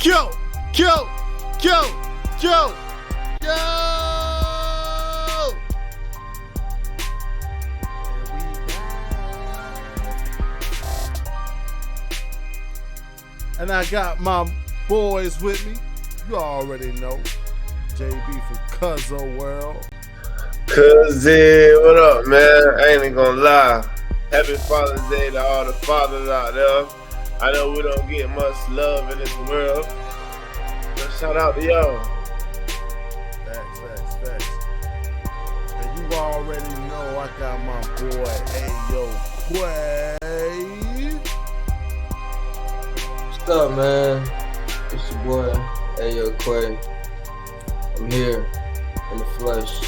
Yo, yo, yo, yo, yo. And I got my boys with me. You already know. JB from Cuzzo World. Cousin, what up, man? I ain't even gonna lie. Happy Father's Day to all the fathers out there. I know we don't get much love in this world, but shout out to y'all. Facts. And you already know I got my boy Ayo Quay. What's up, man? It's your boy Ayo Quay. I'm here in the flesh.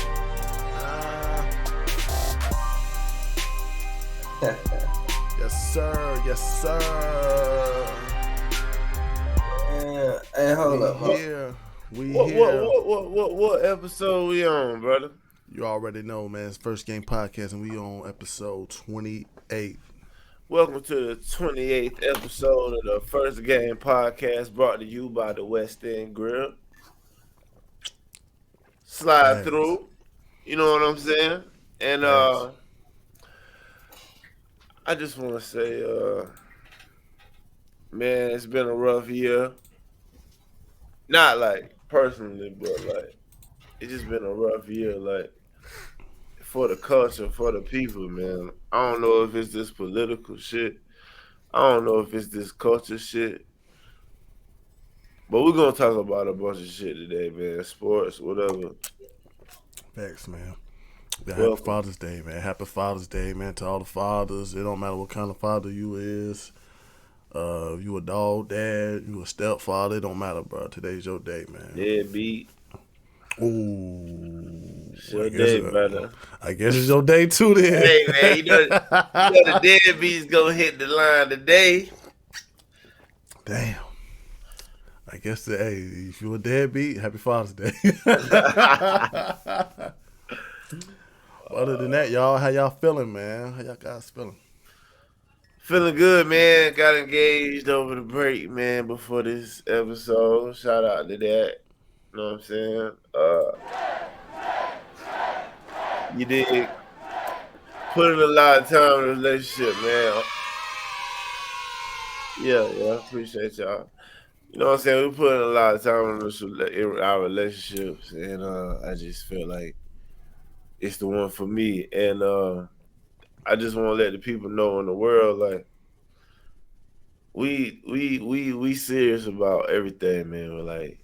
Yes, sir. Yeah. Hey, hold up, man. What episode we on, brother? You already know, man. It's First Game Podcast, and we on episode 28. Welcome to the 28th episode of the First Game Podcast, brought to you by the West End Grill. Slide through, you know what I'm saying? And I just want to say, man, it's been a rough year. Not like personally, but like it's just been a rough year, like for the culture, for the people, man. I don't know if it's this political shit. I don't know if it's this culture shit. But we're gonna talk about a bunch of shit today, man. Sports, whatever. Facts, man. Yeah, happy Father's Day, man. Happy Father's Day, man, to all the fathers. It don't matter what kind of father you is. If you a dog dad, you a stepfather, it don't matter, bro. Today's your day, man. Deadbeat. Ooh. It's your day, brother. I guess it's your day too then. Hey, man, you know the deadbeats gonna hit the line today. Damn. I guess, hey, if you a deadbeat, happy Father's Day. Other than that, y'all, how y'all feeling, man? How y'all guys feeling? Feeling good, man. Got engaged over the break, man, before this episode. Shout out to that. You know what I'm saying? You did put in a lot of time in the relationship, man. Yeah, I appreciate y'all. You know what I'm saying? We put in a lot of time in our relationships, and I just feel like it's the one for me. And I just want to let the people know in the world, like, we serious about everything, man. We're like,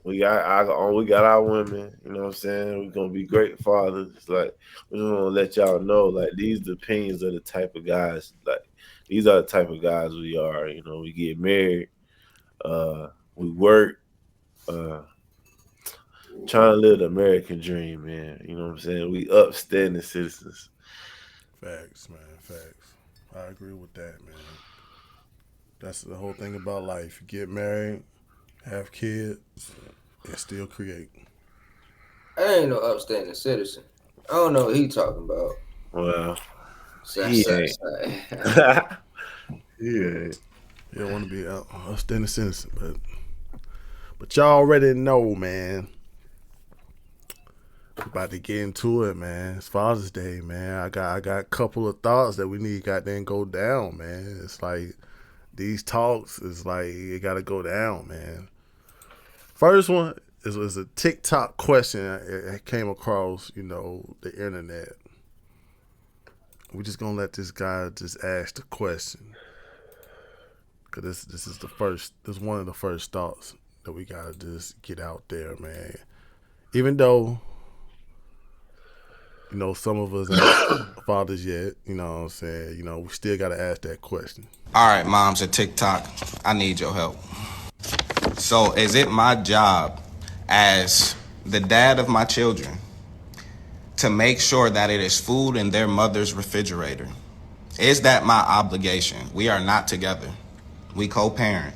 we got our women, you know what I'm saying? We're gonna be great fathers. It's like, we just want to let y'all know, like, these the opinions of the type of guys, like, these are the type of guys we are. You know, we get married, we work, trying to live the American dream, man. You know what I'm saying? We upstanding citizens. Facts, man. Facts. I agree with that, man. That's the whole thing about life. You get married, have kids, and still create. I ain't no upstanding citizen. I don't know what he talking about. Well, He ain't. You don't want to be upstanding citizen, but y'all already know, man. We're about to get into it, man. It's Father's Day, man. I got a couple of thoughts that we need goddamn go down, man. It's like these talks is like it gotta go down, man. First one was a TikTok question I came across, the internet. We're just gonna let this guy just ask the question, cause this is one of the first thoughts that we gotta just get out there, man. Even though, some of us ain't fathers yet, you know what I'm saying? We still gotta ask that question. All right, moms at TikTok, I need your help. So is it my job as the dad of my children to make sure that it is food in their mother's refrigerator? Is that my obligation? We are not together. We co-parent.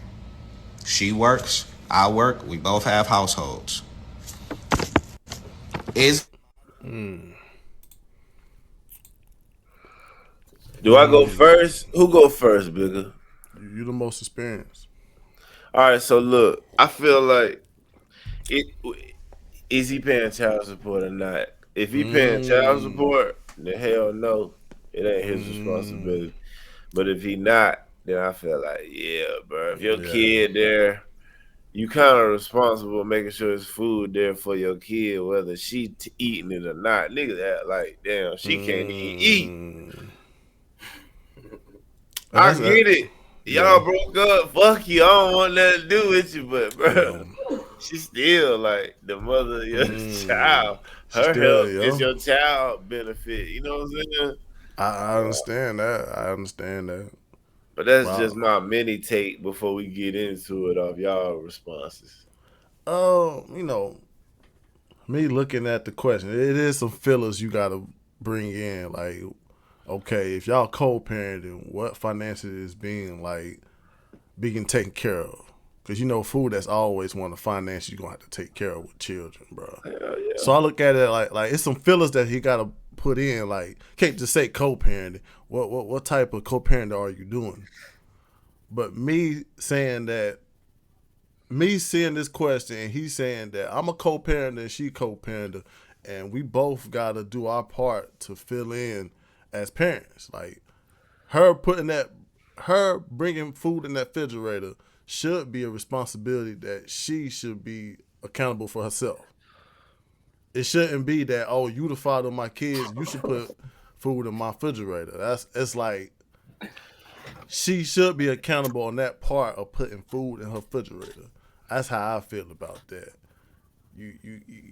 She works, I work, we both have households. Do I go first? Who go first, Bigger? You the most experienced. All right, so look, I feel like it is he paying child support or not? If he paying child Mm, support, then hell no, it ain't his mm, responsibility. But if he not, then I feel like, yeah, bro. If your yeah. kid there, you kind of responsible making sure there's food there for your kid, whether she eating it or not. Nigga, that like, damn, she can't even eat. Mm. And I that's that. get it. Yeah. Y'all broke up. Fuck you. I don't want nothing to do with you, but Yeah. bro, she still like the mother of your Mm. child. She Her still, health is yeah. your child benefit. You know what I'm saying? I understand that. I understand that. But that's just Wow. my mini take before we get into it of y'all responses. You know, me looking at the question, it is some fillers you gotta bring in. Like, okay, if y'all co-parenting, what financially is being taken care of? Because you know, food that's always one of the finance you're gonna have to take care of with children, bro. Hell So yeah. I look at it like it's some fillers that he gotta put in. Like, can't just say co-parenting. What type of co-parenting are you doing? But me seeing this question and he saying that I'm a co-parent and she co-parent and we both gotta do our part to fill in as parents. Like her bringing food in that refrigerator should be a responsibility that she should be accountable for herself. It shouldn't be that, oh, you the father of my kids, you should put food in my refrigerator. It's like she should be accountable on that part of putting food in her refrigerator. That's how I feel about that. You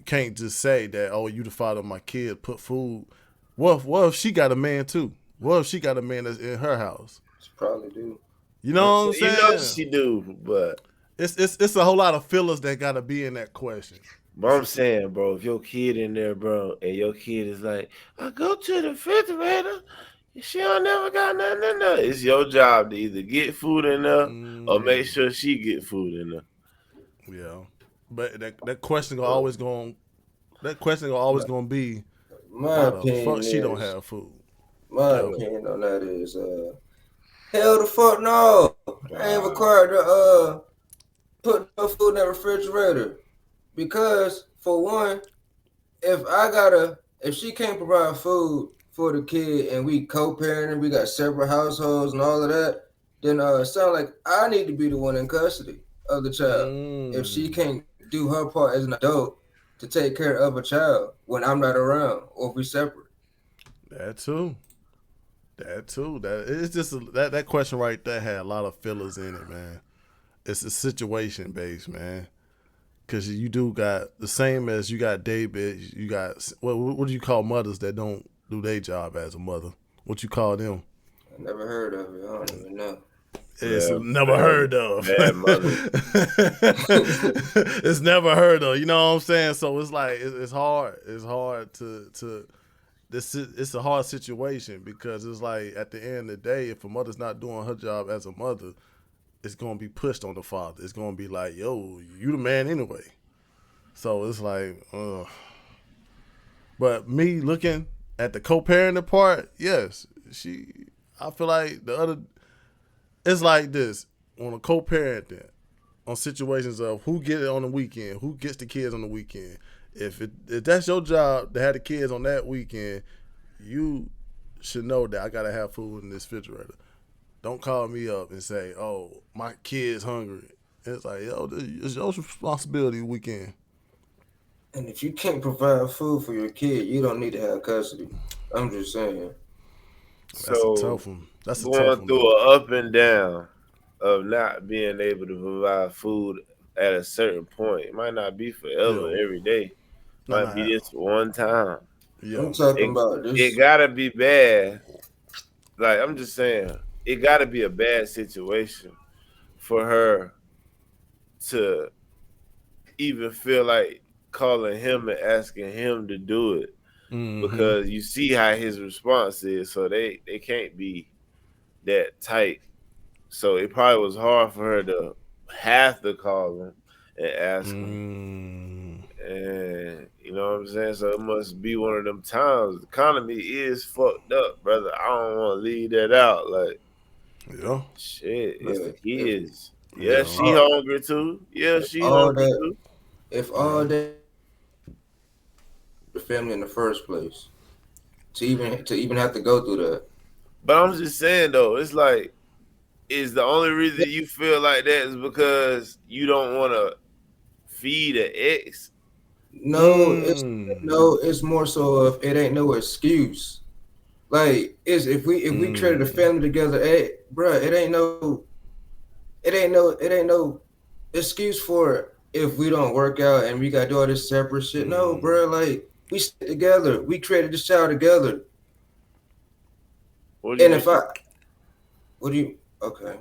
can't just say that, oh, you the father of my kids, put food. What if she got a man too? What if she got a man that's in her house? She probably do. You know what I'm You know saying? she do, but It's a whole lot of fillers that gotta be in that question. I'm saying, bro, if your kid in there, bro, and your kid is like, I go to the refrigerator, she don't never got nothing in there. It's your job to either get food in there or make Mm, sure she get food in there. yeah, but that question gonna always My, gonna be my why the fuck opinion she don't is, have food. my Yeah. opinion on that is, hell the fuck no. I ain't Wow. required to put no food in that refrigerator because for one, if she can't provide food for the kid and we co-parenting, we got separate households and all of that, then it sound like I need to be the one in custody of the child. If she Mm, can't do her part as an adult to take care of a child when I'm not around or if we separate. that too. That too. That it's just that question right there had a lot of fillers in it, man. It's a situation based, man. Cause you do got the same as you got David. You got what do you call mothers that don't do their job as a mother? What you call them? I never heard of it. I don't even know. It's Yeah, never bad, heard of. bad mother. It's never heard of. You know what I'm saying? So it's like it's hard. It's hard to it's a hard situation because it's like at the end of the day, if a mother's not doing her job as a mother, it's gonna be pushed on the father. It's gonna be like, yo, you the man anyway. So it's like, but me looking at the co-parenting part, yes, she. I feel like the other. It's like this on a co-parenting on situations of who get it on the weekend, who gets the kids on the weekend. If that's your job to have the kids on that weekend, you should know that I gotta have food in this refrigerator. Don't call me up and say, "Oh, my kid's hungry." It's like, yo, it's your responsibility weekend. And if you can't provide food for your kid, you don't need to have custody. I'm just saying. That's a So tough one. That's a tough going one though. through a up and down of not being able to provide food at a certain point. It might not be forever Yeah. every day. No, Might be no. just one time. I'm Yeah. talking It about it this. gotta be bad. Like I'm just saying, it gotta be a bad situation for her to even feel like calling him and asking him to do it. Mm-hmm. Because you see how his response is, so they can't be that tight. So it probably was hard for her to have to call him and ask him. Mm. And you know what I'm saying? So it must be one of them times. The economy is fucked up, brother. I don't want to leave that out. Like, Yeah. shit, it's Yeah, the kids. Yeah, Yeah. she hungry too. Yeah, if she all hungry that, too. if all Yeah. that the family in the first place to even have to go through that. But I'm just saying though, it's like, is the only reason you feel like that is because you don't want to feed an ex? No, it's Mm. no, it's more so of it ain't no excuse. Like is if we created a Mm. family together, bruh, it ain't no excuse for if we don't work out and we gotta do all this separate shit. No, Mm. bruh, like we sit together, we created this child together. What do you And if I mean? what do you okay.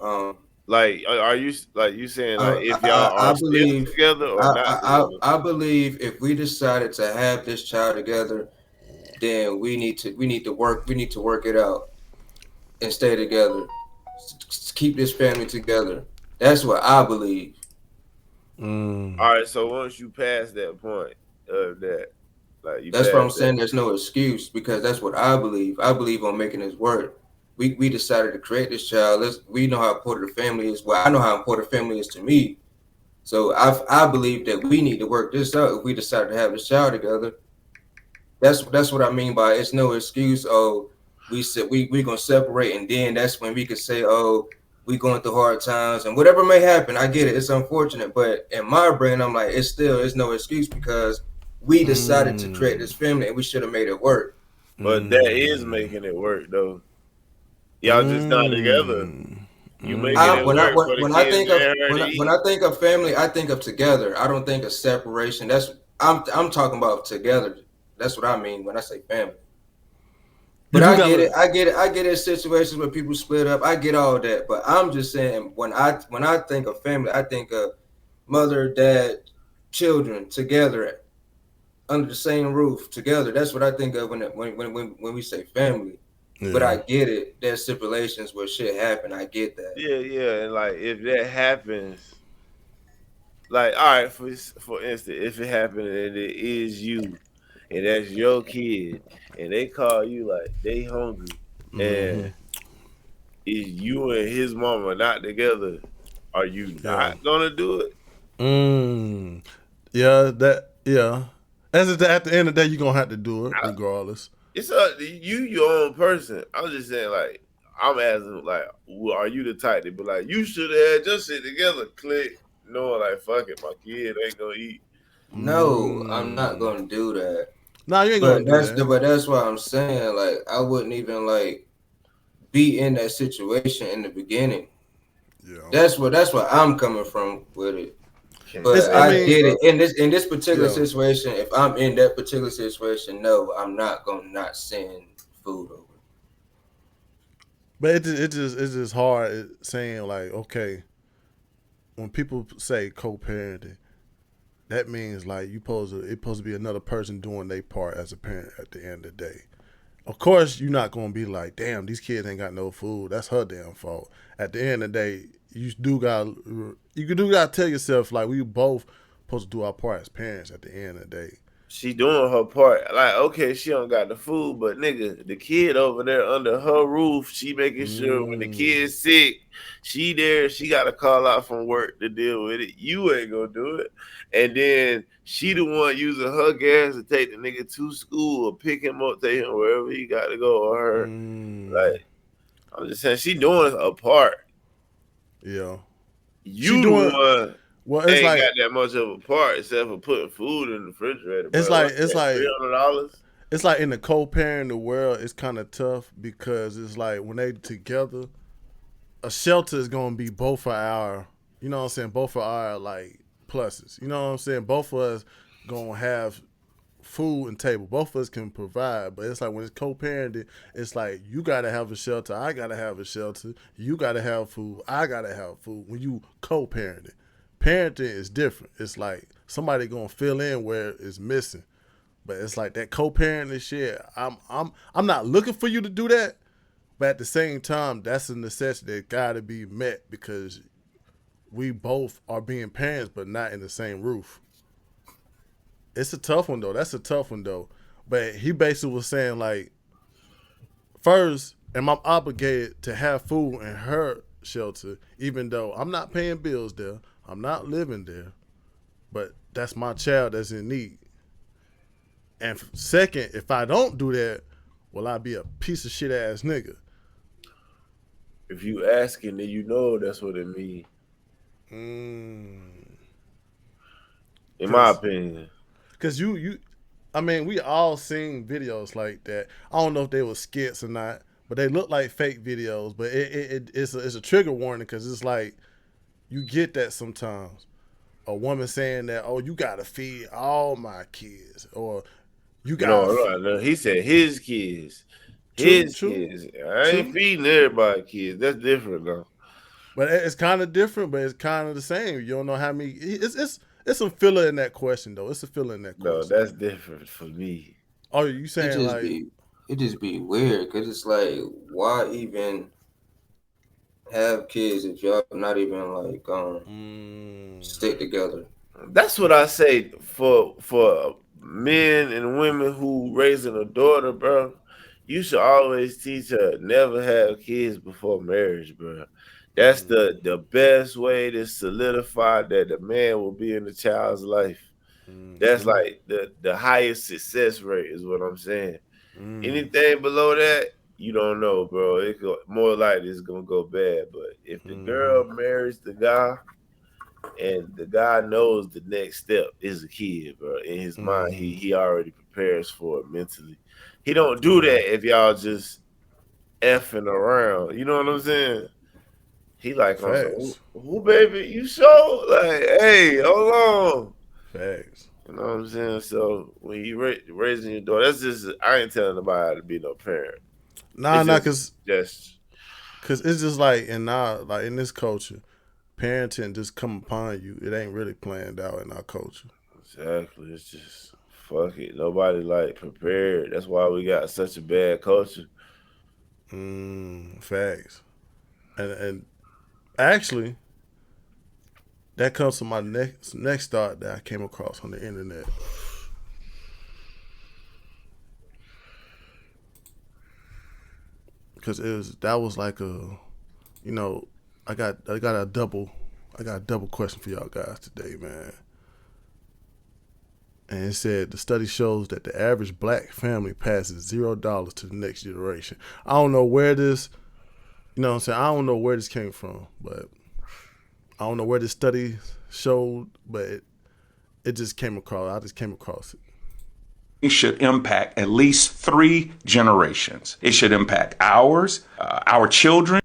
Um Like, are you like you saying I like if I, y'all I are still believe together or I, not I together? I believe if we decided to have this child together, then we need to work it out and stay together. Keep this family together. That's what I believe. Mm. All right, so once you pass that point of that, like you That's what pass I'm that, saying. There's no excuse because that's what I believe. I believe on making this work. We decided to create this child. We know how important the family is. Well, I know how important family is to me. So I believe that we need to work this out if we decide to have this child together. That's what I mean by it's no excuse. Oh, we said we gonna separate, and then that's when we could say, oh, we going through hard times and whatever may happen. I get it. It's unfortunate, but in my brain, I'm like, it's no excuse because we decided to create Mm. this family and we should have made it work. but that is Mm. making it work though. Y'all just not together. Mm. You making it When I work Mm. when, for the when I kids think of and her to when eat. I think of family, I think of together. I don't think of separation. I'm talking about together. That's what I mean when I say family. You But do I get it. gotta. I get it. Situations where people split up. I get all that. But I'm just saying when I think of family, I think of mother, dad, children together under the same roof together. That's what I think of when we say family. But I Yeah. get it. There's stipulations where shit happen. I get that. Yeah, yeah, and like if that happens, like all right, for instance, if it happened and it is you, and that's your kid, and they call you like they hungry, and Mm-hmm. is you and his mama not together, are you Yeah. not gonna do it? Mm. Yeah. That. Yeah. At the end of the day, you're gonna have to do it regardless. It's up to you, your own person. I'm just saying, like, I'm asking, like, are you the type to be like, you should have had your shit together, click, knowing, like, fuck it, my kid ain't gonna eat. No, I'm not Mm. gonna do that. Nah, you ain't But gonna do that's that. but that's why I'm saying like I wouldn't even like be in that situation in the beginning. Yeah. That's where I'm coming from with it. Can't It's. But I I stand it, mean. get bro. it in this particular Yeah. situation. If I'm in that particular situation, no, I'm not gonna not send food over. But it's just hard saying like, okay, when people say co-parenting, that means like it's supposed to be another person doing their part as a parent at the end of the day. Of course, you're not gonna be like, damn, these kids ain't got no food. That's her damn fault. At the end of the day, you do got to tell yourself like we both supposed to do our part as parents at the end of the day. She doing her part. Like, okay, she don't got the food, but nigga, the kid over there under her roof, she making sure when the Mm. kid's sick, she there, she gotta call out from work to deal with it. You ain't gonna do it. And then she the one using her gas to take the nigga to school or pick him up, take him wherever he gotta go or her. Mm. Like, I'm just saying she doing her part. Yeah. She You doing the one well. It's ain't like got that much of a part except for putting food in the refrigerator, it's bro. like What's it's that, like $300? it's like in the co-parenting world, it's kind of tough because it's like when they together, a shelter is gonna be both of our, you know what I'm saying, both of our like pluses. You know what I'm saying? Both of us gonna have food and table. Both of us can provide, but it's like when it's co-parented, it's like you gotta have a shelter, I gotta have a shelter, you gotta have food, I gotta have food. When you co-parenting, parenting is different. It's like somebody gonna fill in where it's missing. But it's like that co-parenting shit. I'm not looking for you to do that, but at the same time, that's a necessity that got to be met because we both are being parents, but not in the same roof. It's a tough one though. That's a tough one though. But he basically was saying like, first, am I obligated to have food in her shelter, even though I'm not paying bills there, I'm not living there, but that's my child that's in need. And second, if I don't do that, will I be a piece of shit ass nigga? If you asking, then you know that's what it means. Mm. In my Cause, opinion. cause I mean, we all seen videos like that. I don't know if they were skits or not, but they look like fake videos. But it's a trigger warning because it's like you get that sometimes. A woman saying that, "Oh, you gotta feed all my kids," or "You gotta No, feed." no, no. He said his kids. True, His true, kids. I ain't true. feeding everybody kids. That's different though. But it's kind of different, but it's kind of the same. You don't know how many. It's some filler in that question though. It's a filler in that No, question. that's different for me. Oh, you It saying just like? be it just be weird because it's like why even have kids if y'all not even like Mm, stick together. That's what I say for men and women who raising a daughter, bro. You should always teach her never have kids before marriage, bro. That's the best way to solidify that the man will be in the child's life. That's mm-hmm, like the highest success rate is what I'm saying. mm, Anything below that, you don't know, bro. More likely it's gonna go bad. But if the mm-hmm, girl marries the guy and the guy knows the next step is a kid, bro. In his mind, mm-hmm. he already prepares for it mentally. He don't do Yeah, that if y'all just effing around. You know what I'm saying? He like on some facts, who baby, you sure? Like, hey, hold on. facts. You know what I'm saying? So when you raising your daughter, that's just I ain't telling nobody how to be no parent. Nah, It's nah, just cause it's just like like in this culture, parenting just come upon you. It ain't really planned out in our culture. exactly. It's just fuck it. Nobody like prepared. That's why we got such a bad culture. Facts. And actually, that comes to my next thought that I came across on the internet. Because that was like you know, I got a double question for y'all guys today, man. And it said the study shows that the average black family passes $0 to the next generation. I don't know where this, you know what I'm saying? I don't know where this came from, but I don't know where this study showed, but it just came across. I just came across it. Should impact at least 3 generations. It should impact ours, our children's,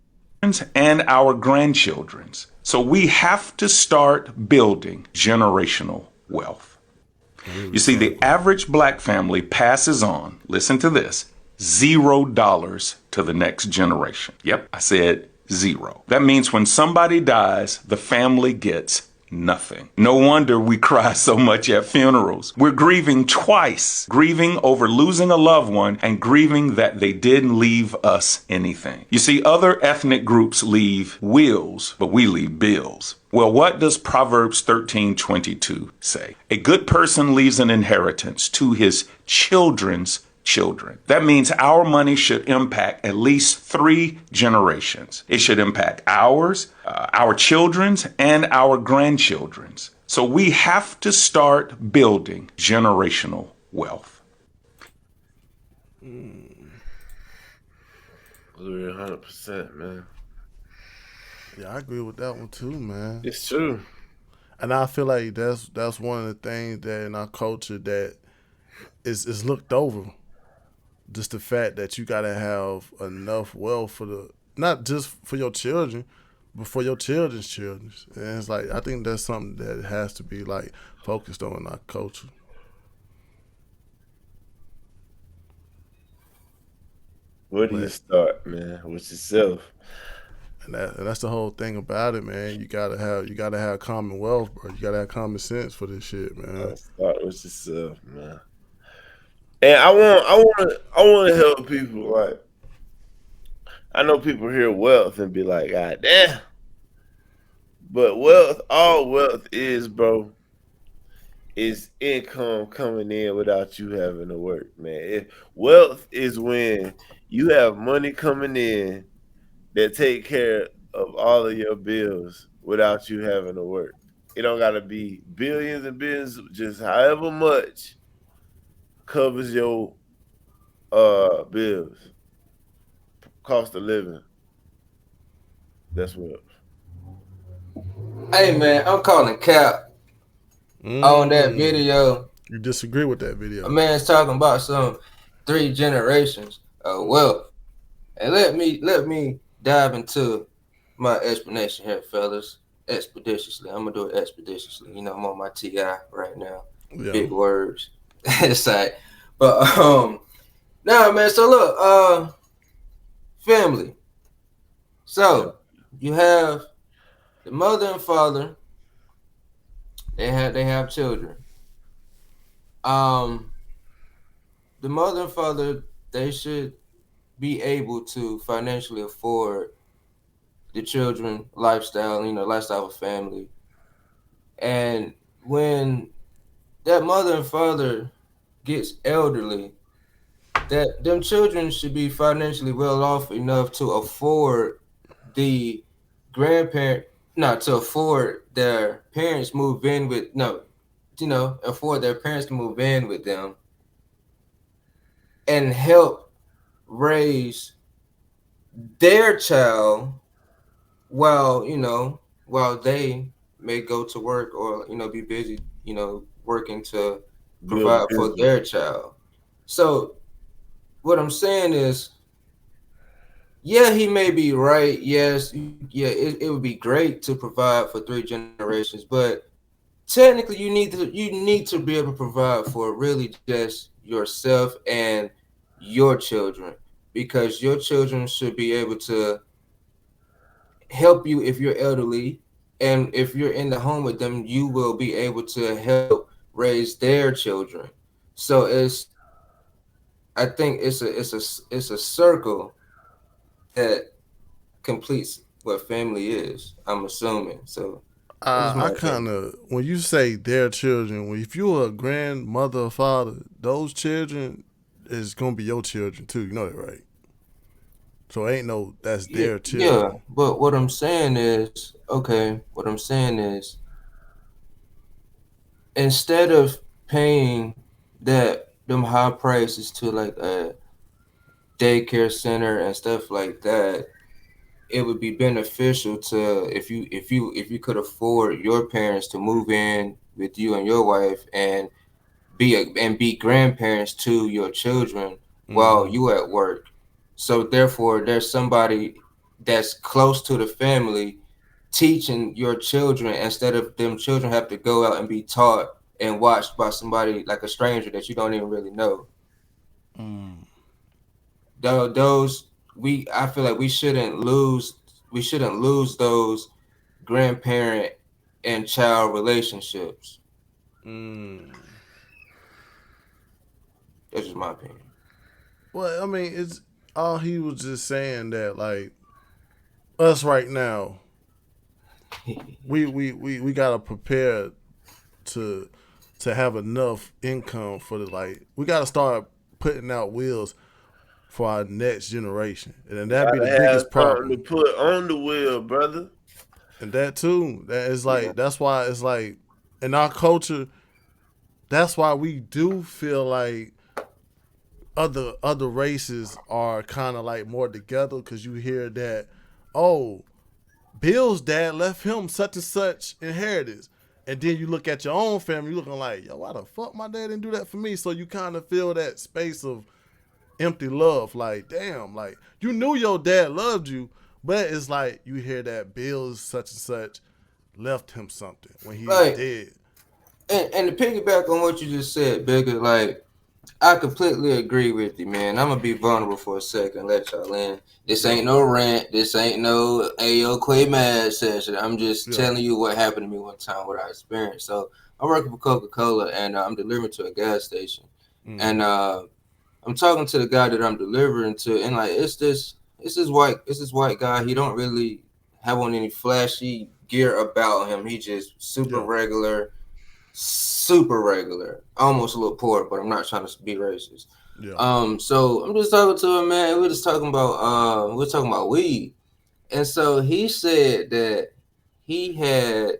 and our grandchildren's. So we have to start building generational wealth. Let me You read see, some of the the question. average black family passes on, listen to this, $0 to the next generation. Yep, I said zero. That means when somebody dies, the family gets nothing. No wonder we cry so much at funerals. We're grieving twice, grieving over losing a loved one and grieving that they didn't leave us anything. You see, other ethnic groups leave wills, but we leave bills. Well, what does Proverbs 13:22 say? A good person leaves an inheritance to his children's children. That means our money should impact at least 3 generations. It should impact ours, our children's, and our grandchildren's. So we have to start building generational wealth. Agree 100%, man. Yeah, I agree with that one too, man. It's true. And I feel like that's one of the things that in our culture that is looked over. Just the fact that you gotta have enough wealth for the not just for your children, but for your children's children. And it's like I think that's something that has to be like focused on in our culture. Where do you But start, man? With yourself. and that's the whole thing about it, man. You gotta have common wealth, bro. You gotta have common sense for this shit, man. Start with yourself, man. And I want to help people. Like I know people hear wealth and be like, God damn. But wealth, all wealth is, bro, is income coming in without you having to work, man. Wealth is when you have money coming in that take care of all of your bills without you having to work. It don't gotta be billions and billions, just however much covers your bills, cost of living. That's what. Hey man, I'm calling Cap on that Mm. video. You disagree with that A video? man's talking about some 3 generations of wealth. And let me dive into my explanation here, fellas. Expeditiously. I'm gonna do it expeditiously. You know, I'm on my TI right now. Yeah. Big words. It's like, but nah man, so look, family. Yeah. So you have the mother and father, they have children. Um the mother and father, they should be able to financially afford the children lifestyle, lifestyle of family. And when that mother and father gets elderly, that them children should be financially well off enough to afford the grandparent, not to afford their parents move in with no, afford their parents to move in with them and help raise their child while while they may go to work or be busy working to Build a provide for business. their child. So what I'm saying is, yeah, he may be right. Yes, yeah, it would be great to provide for 3 generations, but technically you need to be able to provide for really just yourself and your children, because your children should be able to help you if you're elderly, and if you're in the home with them, you will be able to help raise their children. So I think it's a circle that completes what family is, I'm assuming. So that's just my I kind opinion. of, when you say their children, if you're a grandmother or father, those children is gonna be your children too. You know that, right? So ain't no that's Yeah, their yeah. children. But what I'm saying is, okay, what I'm saying is, instead of paying them high prices to like a daycare center and stuff like that, it would be beneficial to, if you could afford your parents to move in with you and your wife and be grandparents to your children while Mm-hmm. you at work. So therefore, there's somebody that's close to the family teaching your children, instead of them children have to go out and be taught and watched by somebody like a stranger that you don't even really know. Mm. Those I feel like we shouldn't lose those grandparent and child relationships. Mm. That's just my opinion. Well, I mean, it's all he was just saying that like us right now, we gotta prepare to to have enough income for the like. We gotta start putting out wheels for our next generation, and then that'd be the Gotta have biggest something to problem. put on the wheel, brother. And that too, that is Yeah. like that's why it's like in our culture, that's why we do feel like other races are kind of like more together because you hear that, oh, Bill's dad left him such and such inheritance. And then you look at your own family, you looking like, yo, why the fuck my dad didn't do that for me? So you kind of feel that space of empty love. Like, damn, like you knew your dad loved you, but it's like you hear that Bill's such and such left him something when he's Like, dead. and to piggyback on what you just said, Bigger, like, I completely agree with you, man. I'm gonna be vulnerable for a second, let y'all in. This Yeah, ain't no rant. This ain't no Ayo Quay Mad session. I'm just yeah. telling you what happened to me one time, what I experienced. So I'm working for Coca-Cola, and I'm delivering to a gas station, Mm-hmm. and I'm talking to the guy that I'm delivering to, and like it's this white guy. He don't really have on any flashy gear about him. He just Yeah, super regular, almost a little poor, but I'm not trying to be racist. yeah. So I'm just talking to him, man. We're talking about weed, And so he said that he had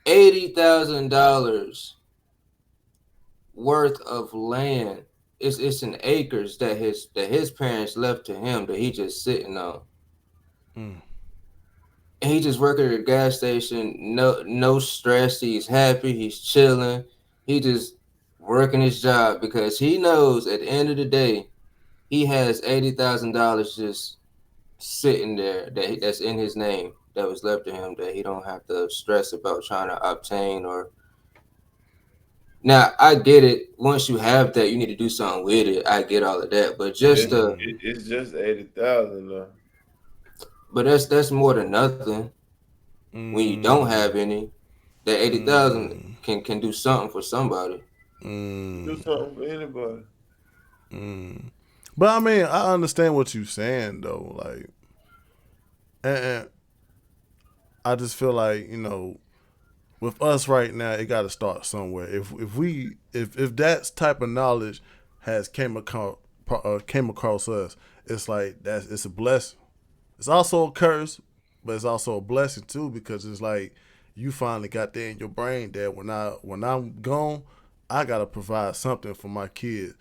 $80,000 worth of land. It's in acres that his parents left to him that he just sitting on. Mm. And he just working at a gas station, no stress. He's happy, he's chilling. He just working his job because he knows at the end of the day, he has $80,000 just sitting there that's in his name that was left to him that he don't have to stress about trying to obtain or now I get it. Once you have that, you need to do something with it. I get all of that, but Mm. It's just 80,000 though. but that's more than nothing when you don't have Mm. any. That 80,000 Mm. can do something for somebody. Do Mm. something for anybody. Mm. But I mean, I understand what you're saying though. Like, and I just feel like with us right now, it got to start somewhere. If that type of knowledge has came across us, it's like it's a blessing. It's also a curse, but it's also a blessing too because it's like you finally got that in your brain that when I'm gone, I gotta provide something for my kids.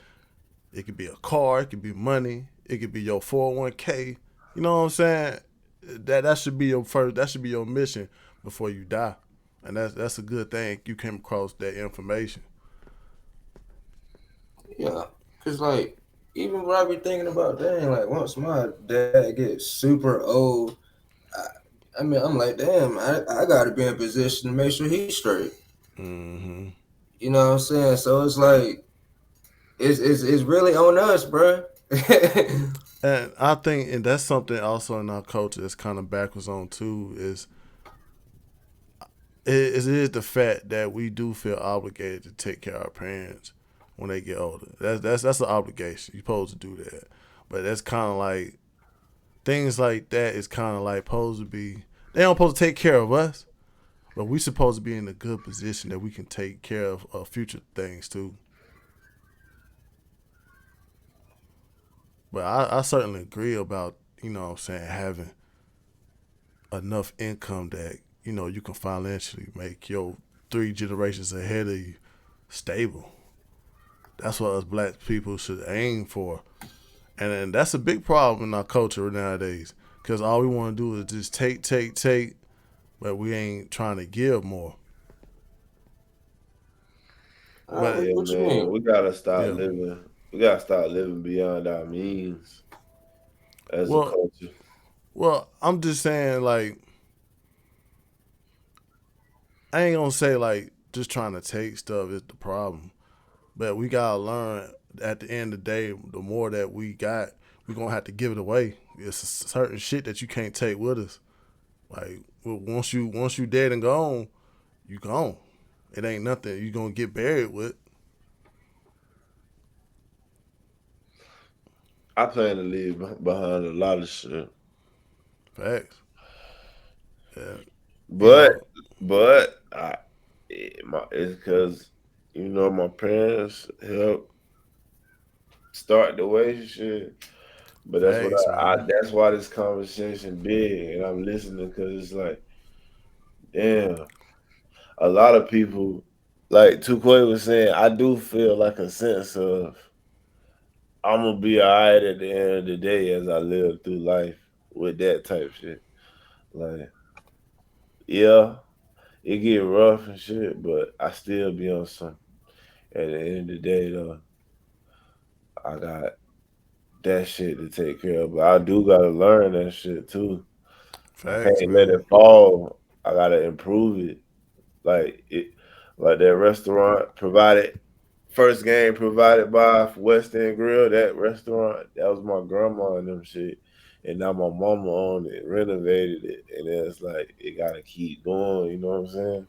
It could be a car, it could be money, it could be your 401k. You know what I'm saying? That should be your first. That should be your mission before you die, and that's a good thing. You came across that information. Yeah, cause like even what I be thinking about, dang, like once my dad gets super old, I mean I'm like, damn, I gotta be in position to make sure he's straight. Hmm. You know what I'm saying? So it's like it's really on us, bro. And I think, and that's something also in our culture that's kind of backwards on too. It is the fact that we do feel obligated to take care of our parents when they get older. That's an obligation. You're supposed to do that, but that's kind of like things like that is kind of like supposed to be. They don't supposed to take care of us, but we supposed to be in a good position that we can take care of future things too. But I certainly agree about what I'm saying having enough income that you can financially make your 3 generations ahead of you stable. That's what us black people should aim for. And that's a big problem in our culture nowadays. Because all we want to do is just take, take, take, but we ain't trying to give more. But Yeah, What you man. mean? We gotta start yeah, living. We gotta start living beyond our means as a well, culture. I'm just saying like I ain't gonna say like just trying to take stuff is the problem, but we gotta learn at the end of the day. The more that we got, we gonna have to give it away. It's certain shit that you can't take with us. Like once you dead and gone, you gone. It ain't nothing you gonna get buried with. I plan to leave behind a lot of shit, Facts. Yeah. You but know. it's because my parents helped start the way shit. But that's what Facts, I man. that's why this conversation big, and I'm listening because it's like, damn, a lot of people, like Tukwe was saying, I do feel like a sense of I'm gonna be alright at the end of the day as I live through life with that type shit. Like, yeah, it get rough and shit, but I still be on some. At the end of the day, though, I got that shit to take care of. But I do gotta learn that shit too. I Facts, can't let man. it fall. I gotta improve it. Like it, like that restaurant provided first game provided by West End Grill. That restaurant that was my grandma and them shit, and now my mama owned it, renovated it, and it's like it gotta keep going. You know what I'm saying?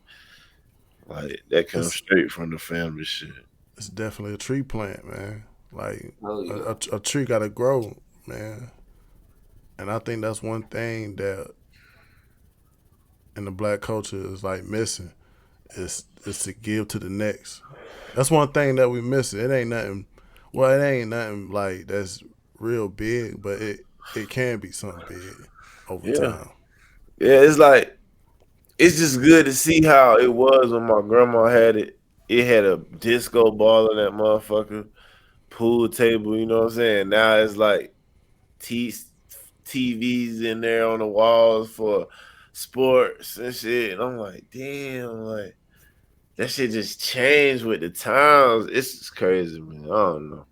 Like that comes It's straight from the family shit. it's definitely a tree plant, man. Like Oh a, yeah. a, a tree gotta grow, man. And I think that's one thing that in the black culture is like missing is to give to the next. That's one thing that we missing. It ain't nothing. Well, it ain't nothing like that's real big, but it can be something big. over Yeah, time. yeah. It's like it's just good to see how it was when my grandma had it. It had a disco ball in that motherfucker, pool table. You know what I'm saying? Now it's like T- TVs in there on the walls for sports and shit. And I'm like, damn, like that shit just changed with the times. It's just crazy, man. I don't know.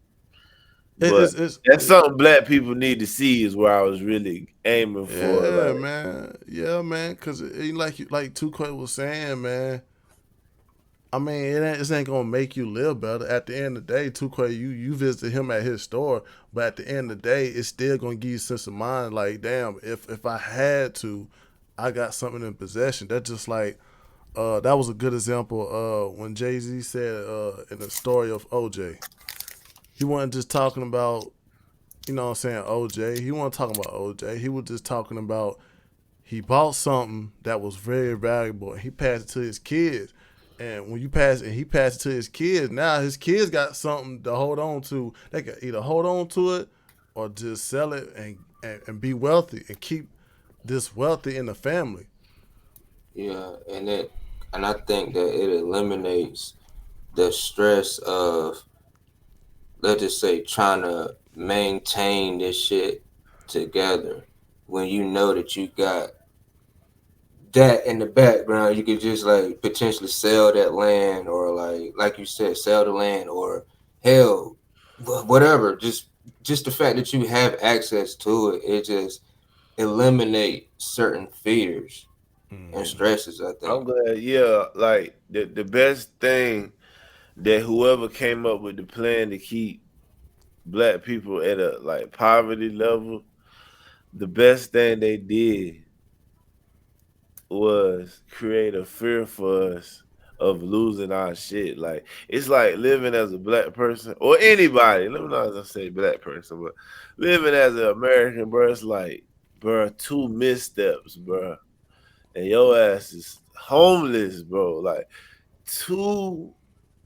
It, But it's that's something black people need to see is where I was really aiming for. yeah, Like, man. Yeah, man. Cause like Two was saying, man. I mean, it ain't gonna make you live better. At the end of the day, Tukwe, you visit him at his store, but at the end of the day, it's still gonna give you a sense of mind. Like, damn, if I had to, I got something in possession. That's just like, that was a good example. When Jay-Z said, in the story of OJ, he wasn't just talking about, you know what I'm saying, OJ. He wasn't talking about OJ. He was just talking about he bought something that was very valuable and he passed it to his kids. And when you pass and he passed it to his kids, now his kids got something to hold on to. They can either hold on to it or just sell it and be wealthy and keep this wealthy in the family. Yeah, and I think that it eliminates the stress of, let's just say, trying to maintain this shit together when you know that you got that in the background. You could just like potentially sell that land, or like you said, sell the land, or hell, whatever. Just the fact that you have access to it, it just eliminate certain fears and Mm-hmm. stresses, I I'm think. glad, yeah, like the best thing that whoever came up with the plan to keep black people at a like poverty level, the best thing they did was create a fear for us of losing our shit. Like it's like living as a black person or anybody. Let me not just say black person, but living as an American, bro. It's like, bro, two missteps, bro, and your ass is homeless, bro. Like two.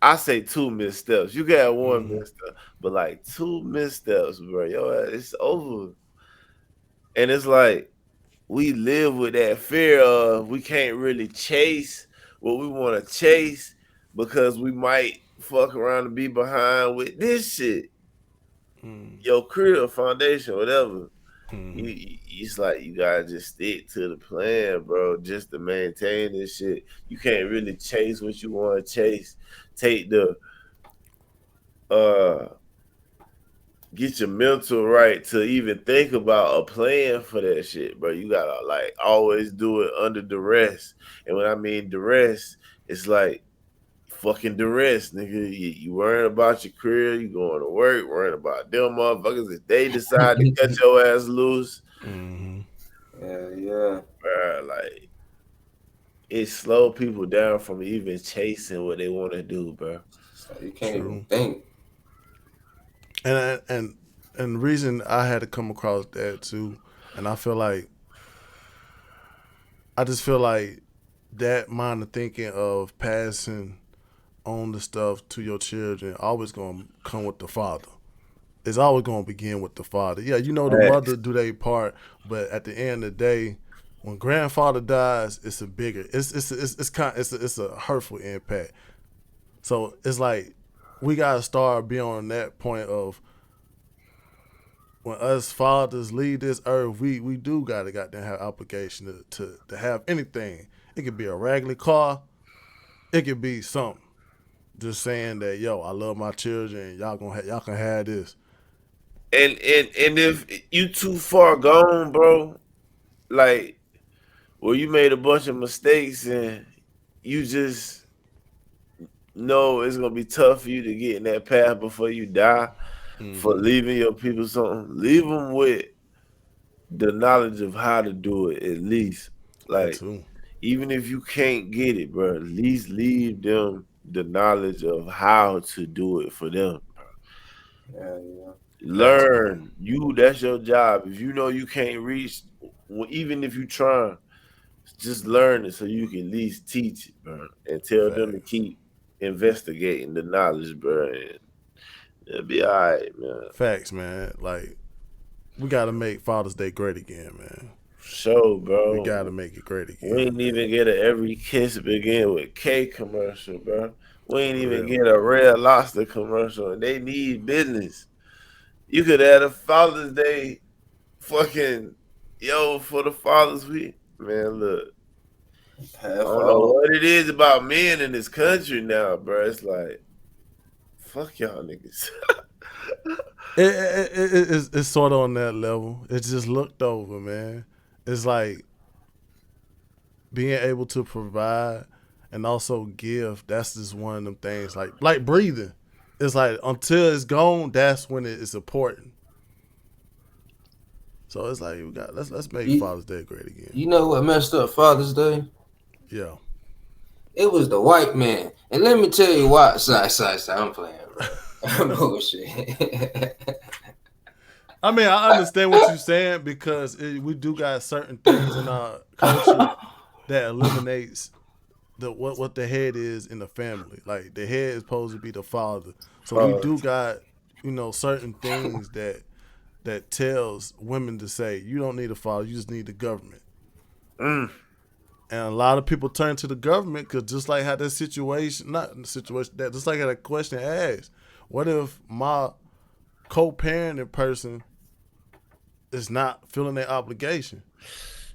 I say two missteps. You got one Mm-hmm. misstep, but like two missteps, bro. Yo, it's over. And it's like we live with that fear of we can't really chase what we want to chase because we might fuck around and be behind with this shit. Your career foundation, whatever. Mm-hmm. It's like you gotta just stick to the plan, bro, just to maintain this shit. You can't really chase what you want to chase. Take the uh get your mental right to even think about a plan for that shit, bro. You gotta like always do it under duress. And when I mean duress, it's like fucking duress, nigga. You worrying about your career, you going to work, worrying about them motherfuckers. If they decide to cut your ass loose, Mm-hmm. Yeah, yeah. bro, like it slow people down from even chasing what they want to do, bro. So you can't even True. think. And the reason I had to come across that too, and I just feel like that mind of thinking of passing on the stuff to your children always gonna come with the father. It's always gonna begin with the father. Yeah, you know the Facts. mother do their part, but at the end of the day, when grandfather dies, it's a bigger. It's kind. It's a hurtful impact. So it's like we gotta start beyond that point of when us fathers leave this earth, we do gotta goddamn have obligation to have anything. It could be a raggedy car. It could be something. Just saying that, yo, I love my children. Y'all can have this. And if you too far gone, bro, like where you made a bunch of mistakes and you just know it's gonna be tough for you to get in that path before you die for Mm-hmm. leaving your people something. Leave them with the knowledge of how to do it at least. That Like too. even if you can't get it, bro, at least leave them the knowledge of how to do it for them. Yeah, yeah. Facts, man. Learn you. That's your job. If you know you can't reach, even if you try, just learn it so you can at least teach it, bro, and tell them to Facts. keep investigating the knowledge, bro. And it'll be all right, man. Facts, man. Like we gotta make Father's Day great again, man. Show, We gotta bro. make it great We again, ain't man. even get a every kiss begin with K commercial, bro. We ain't For even real. get a Red Lobster commercial, and they need business. You could add a Father's Day fucking for the Father's Week. Man, look, I Half don't know off. what it is about men in this country now, bro. It's like, fuck y'all niggas. It's sort of on that level. It's just looked over, man. It's like being able to provide and also give. That's just one of them things. Like breathing. It's like until it's gone, that's when it's important. So it's like we got let's make You, Father's Day great again. you know what messed up Father's Day? Yeah. It was the white man. And let me tell you why. Side. I'm playing, bro. Bullshit. I mean, I understand what you're saying because we do got certain things in our culture that eliminates the what the head is in the family. Like the head is supposed to be the father. So we Pause. do got certain things that tells women to say you don't need a father, you just need the government. Mm. And a lot of people turn to the government because just like how that situation, not the situation that, just like how that question asked, what if my co-parenting person is not feeling their obligation?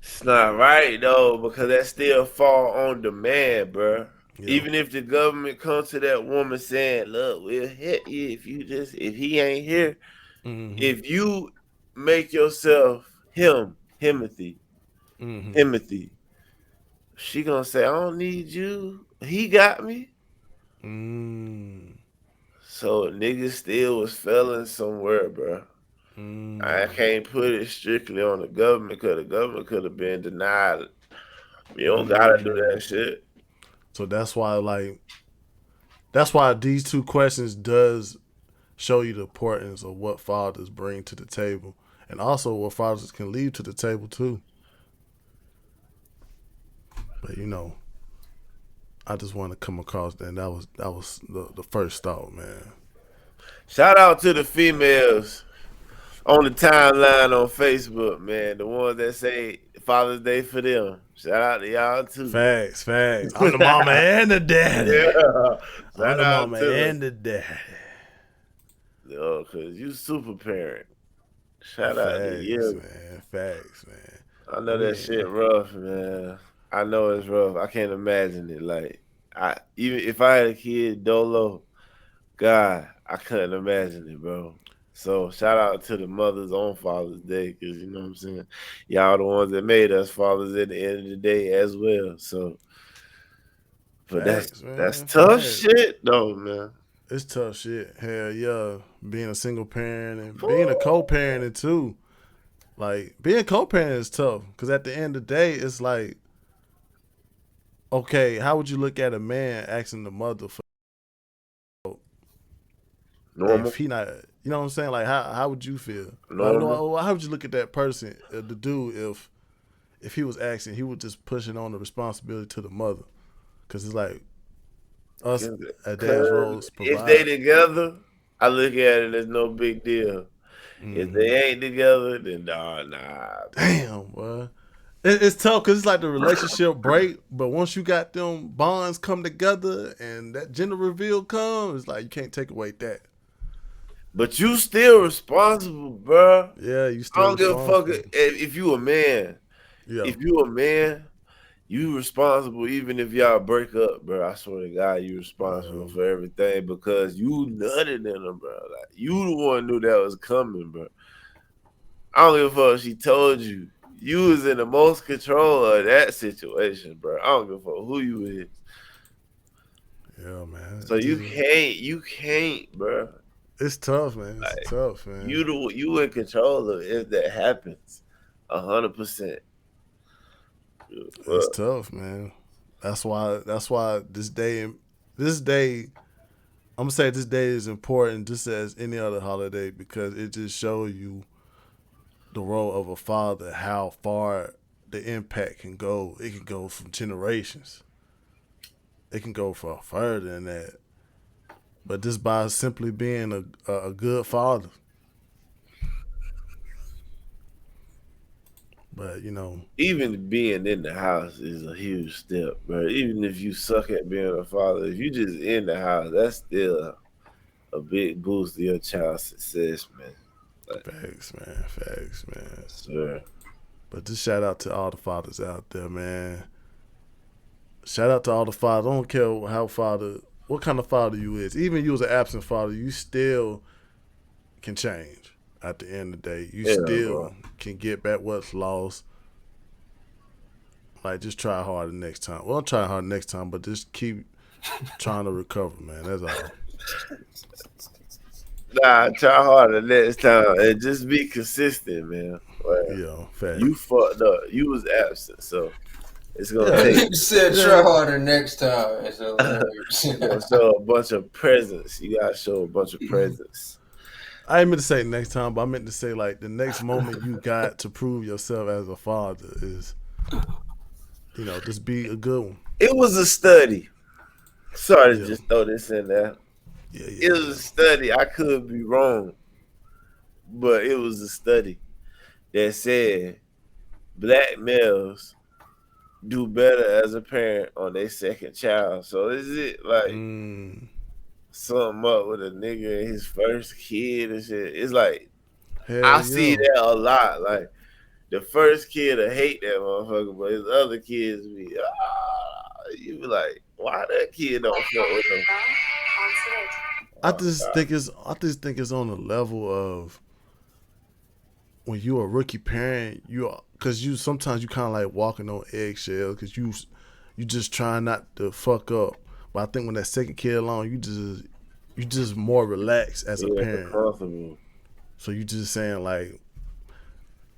It's not right though, because that still fall on the man, bro. Yeah. Even if the government comes to that woman saying, "Look, we'll hit you if he ain't here." Mm-hmm. If you make yourself Timothy, Mm-hmm. Timothy, she gonna say, "I don't need you. He got me." Mm. So niggas still was failing somewhere, bro. I Mm. can't put it strictly on the government because the government could have been denied. You don't gotta do Mm. that shit. So that's why these two questions does show you the importance of what fathers bring to the table, and also what fathers can leave to the table too. But I just want to come across that. And that was the first thought, man. Shout out to the females on the timeline on Facebook, man. The ones that say Father's Day for them. Shout out to y'all too. Facts. I'm the mama and the daddy. Yeah. I'm Shout the out mama to and the daddy. cause you super parent. Shout out to Facts, you. man. Facts, man. I know that We shit rough, man. I know it's rough. I can't imagine it. Like I even if I had a kid dolo, God, I couldn't imagine it, bro. So shout out to the mothers on Father's Day, cause you know what I'm saying. Y'all the ones that made us fathers at the end of the day as well. So, but facts, that's man. tough Facts. shit, though, man. It's tough shit. Hell yeah. Being a single parent and being a Woo. co-parenting too. Like being co-parent is tough because at the end of the day, it's like, okay, how would you look at a man asking the mother for if Normal, he not, you know what I'm saying? Like how would you feel? Like normal. how would you look at that person, the dude, if he was asking, he was just pushing on the responsibility to the mother because it's like us at dad's Cause roles if they provide. together, I look at it as no big deal. If Mm-hmm. they ain't together, then nah, bro. Damn, boy. It's tough because it's like the relationship break, but once you got them bonds come together and that gender reveal comes, it's like you can't take away that. But you still responsible, bro. Yeah, you I still don't give a fuck responsible. if you a man. Yeah. If you a man, you responsible even if y'all break up, bro. I swear to God, you responsible for everything because you nutted in them, bro. Like you the one knew that was coming, bro. I don't give a fuck if she told you. You was in the most control of that situation, bro. I don't give a fuck who you is. Yeah, man. So you can't, bro. It's tough, man. It's Like tough, man. you in control of if that happens, 100%. It's Fuck. tough, man. That's why this day I'm gonna say this day is important just as any other holiday because it just shows you the role of a father, how far the impact can go. It can go from generations. It can go far further than that. But just by simply being a good father, But even being in the house is a huge step, bro. Even if you suck at being a father, if you just in the house, that's still a big boost to your child's success, man. Like, facts, man. sure. But just shout out to all the fathers out there, man. Shout out to all the fathers. I don't care what kind of father you is. Even you as an absent father, you still can change. At the end of the day, you Yeah, bro. still can get back what's lost. Like, just try harder next time. Well, don't try hard next time, but just keep trying to recover, man. That's all. Nah, try harder next time and just be consistent, man. Like, Fact. you fucked up. You was absent, so it's gonna Yeah, take. You said try harder next time. It's hilarious. You gonna show a bunch of presence. You gotta show a bunch of presence. I ain't meant to say next time, but I meant to say like the next moment you got to prove yourself as a father is, just be a good one. It was a study. Sorry to Yeah, just throw this in there. yeah, It yeah, was a study. I could be wrong, but it was a study that said black males do better as a parent on their second child. So is it yeah. like something up with a nigga and his first kid and shit? It's like I Hell see yeah. that a lot. Like the first kid will hate that motherfucker, but his other kids be you be like, why that kid don't fuck with him? I Oh just God. think it's I just think it's on the level of when you a rookie parent, because you sometimes you kind of like walking on eggshells because you just trying not to fuck up. But I think when that second kid along, you just more relaxed as a Yeah, parent. comfortable. So you just saying like,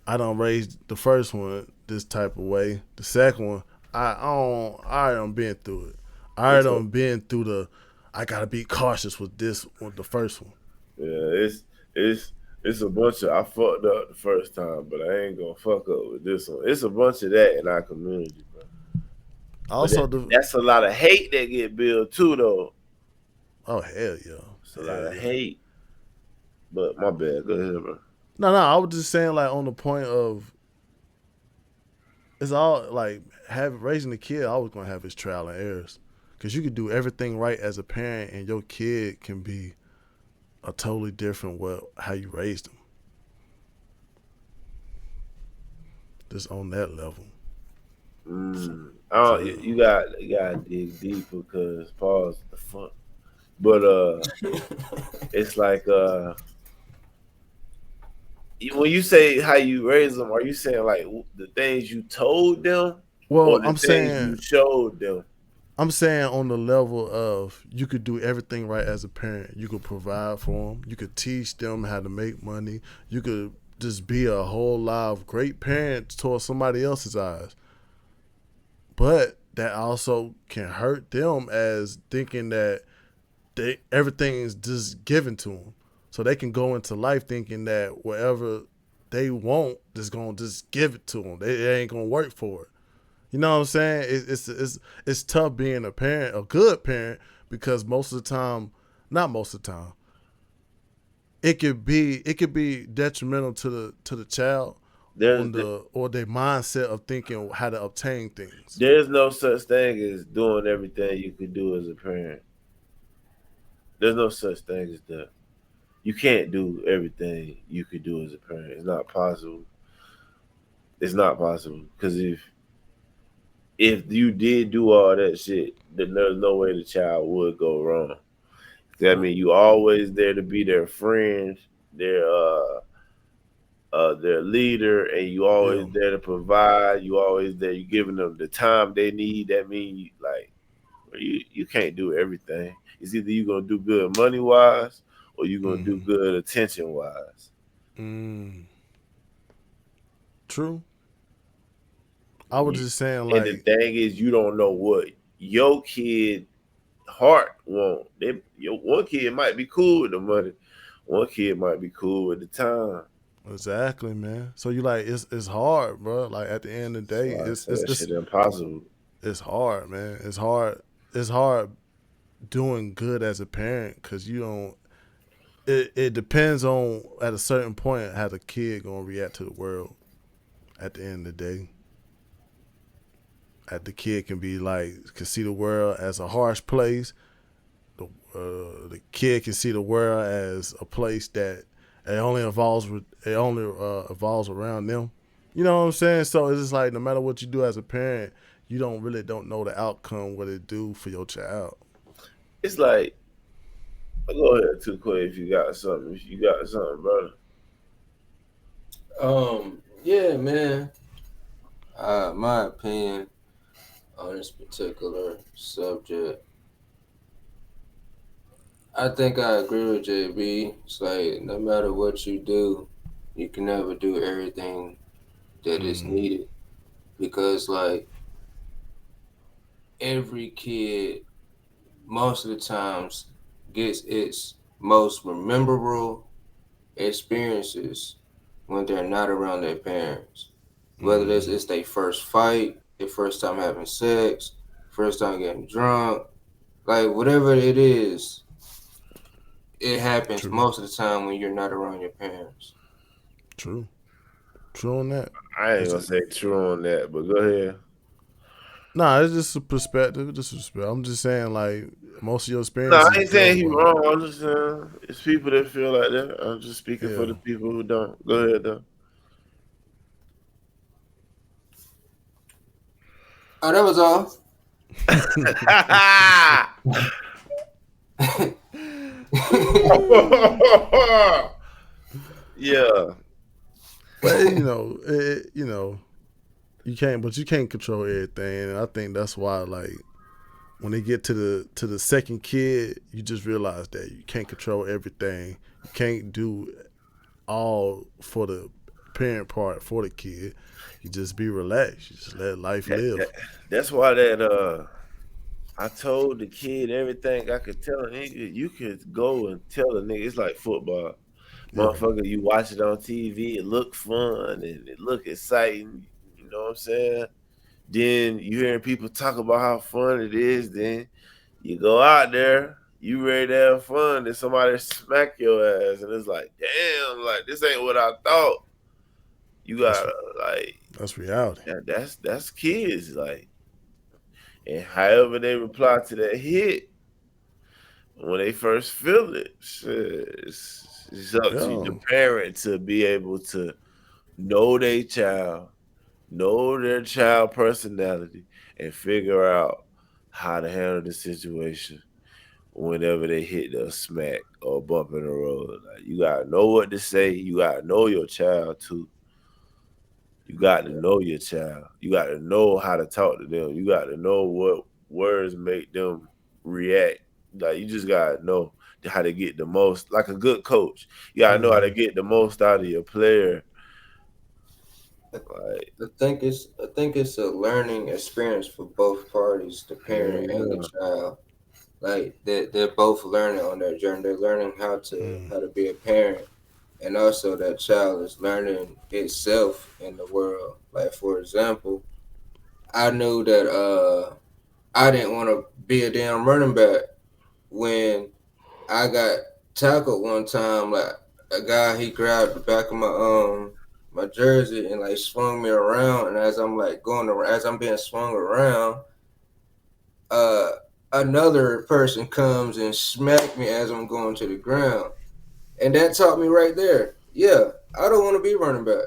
I don't raise the first one this type of way. The second one, I don't been through it. I It's a don't been through I gotta be cautious with the first one. Yeah, it's it's a bunch of I fucked up the first time, but I ain't gonna fuck up with this one. It's a bunch of that in our community, bro. But Also the that's a lot of hate that get built too, though. oh hell yeah, It's a lot hell of yeah. hate. But my bad. Go ahead, bro. No, I was just saying like on the point of it's all like raising a kid always gonna have his trial and errors, because you could do everything right as a parent and your kid can be a totally different how you raised them. Just on that level. Oh, So you gotta dig deeper because pause the fuck. But it's like when you say how you raise them, are you saying like the things you told them or well, the things you showed them? I'm saying on the level of you could do everything right as a parent. You could provide for them. You could teach them how to make money. You could just be a whole lot of great parents towards somebody else's eyes. But that also can hurt them as thinking that everything is just given to them. So they can go into life thinking that whatever they want is gonna just give it to them. They ain't gonna work for it. You know what I'm saying? It's tough being a parent, a good parent, because most of the time, not most of the time, it could be detrimental to the child There's on or their mindset of thinking how to obtain things. there's no such thing as doing everything you could do as a parent. There's no such thing as that. You can't do everything you could do as a parent. It's not possible. It's not possible because if you did do all that shit, then there's no way the child would go wrong. That mean you always there to be their friend, their their leader, and you Yeah. always there to provide. You always there. You giving them the time they need. That mean like you can't do everything. It's either you gonna do good money wise or you gonna do Mm-hmm. good attention wise. Mm. True. I was just saying And the like, thing is, you don't know what your kid heart want. Your one kid might be cool with the money, one kid might be cool with the time. exactly, man. So you like it's hard, bro. Like at the end of the day, So I it's say it's that it's shit impossible. it's hard, man. It's hard. It's hard doing good as a parent because you don't. It depends on at a certain point how the kid gonna react to the world. at the end of the day. That the kid can see the world as a harsh place. The kid can see the world as a place that it only evolves around them. You know what I'm saying? So it's just like no matter what you do as a parent, you don't know the outcome what it do for your child. It's like, go ahead, too quick if you got something. If you got something, brother. Yeah, man. My opinion on this particular subject, I think I agree with JB. It's like no matter what you do, you can never do everything that is Mm, needed because like every kid most of the times gets its most memorable experiences when they're not around their parents. Whether this mm, is their first fight, their first time having sex, first time getting drunk, like whatever it is, it happens true, most of the time when you're not around your parents. true, true on that. I ain't It's gonna just, say true on that, but go ahead. nah, it's just a perspective. Just a perspective. I'm just saying like most of your No, I experiences ain't dealt saying he with. wrong. I'm just saying it's people that feel like that. I'm just speaking for Yeah. the people who don't. Go ahead, though. Oh, that was all. Yeah, But you can't control everything, and I think that's why like when they get to the second kid, you just realize that you can't control everything. You can't do all for the parent part for the kid. You just be relaxed. You just let life that, that, live. that's why I told the kid everything I could tell a nigga. You could go and tell a nigga it's like football. Yeah, Motherfucker, you watch it on TV, it look fun and it look exciting. You know what I'm saying? Then you hearing people talk about how fun it is. Then you go out there, you ready to have fun, then somebody smack your ass, and it's like, damn, like this ain't what I thought. You that's gotta like that's reality. that's kids like, and however they reply to that hit when they first feel it, shit, it's up to the Yeah, parent to be able to know their child, know their child personality, and figure out how to handle the situation whenever they hit the smack or bump in the road. Like you gotta know what to say. You gotta know your child too. You got to know your child. You got to know how to talk to them. You got to know what words make them react. Like you just gotta know how to get the most. Like a good coach, you gotta know how to mm-hmm. get the most out of your player. I Like think it's a learning experience for both parties, the hell parent and the yeah, child. Like they're both learning on their journey. They're learning how to be a parent, and also that child is learning itself in the world. Like for example, I knew that I didn't want to be a damn running back when I got tackled one time. Like a guy, he grabbed the back of my jersey and like swung me around. And as I'm like going around, as I'm being swung around, uh, another person comes and smacked me as I'm going to the ground, and that taught me right there. Yeah, I don't want to be running back.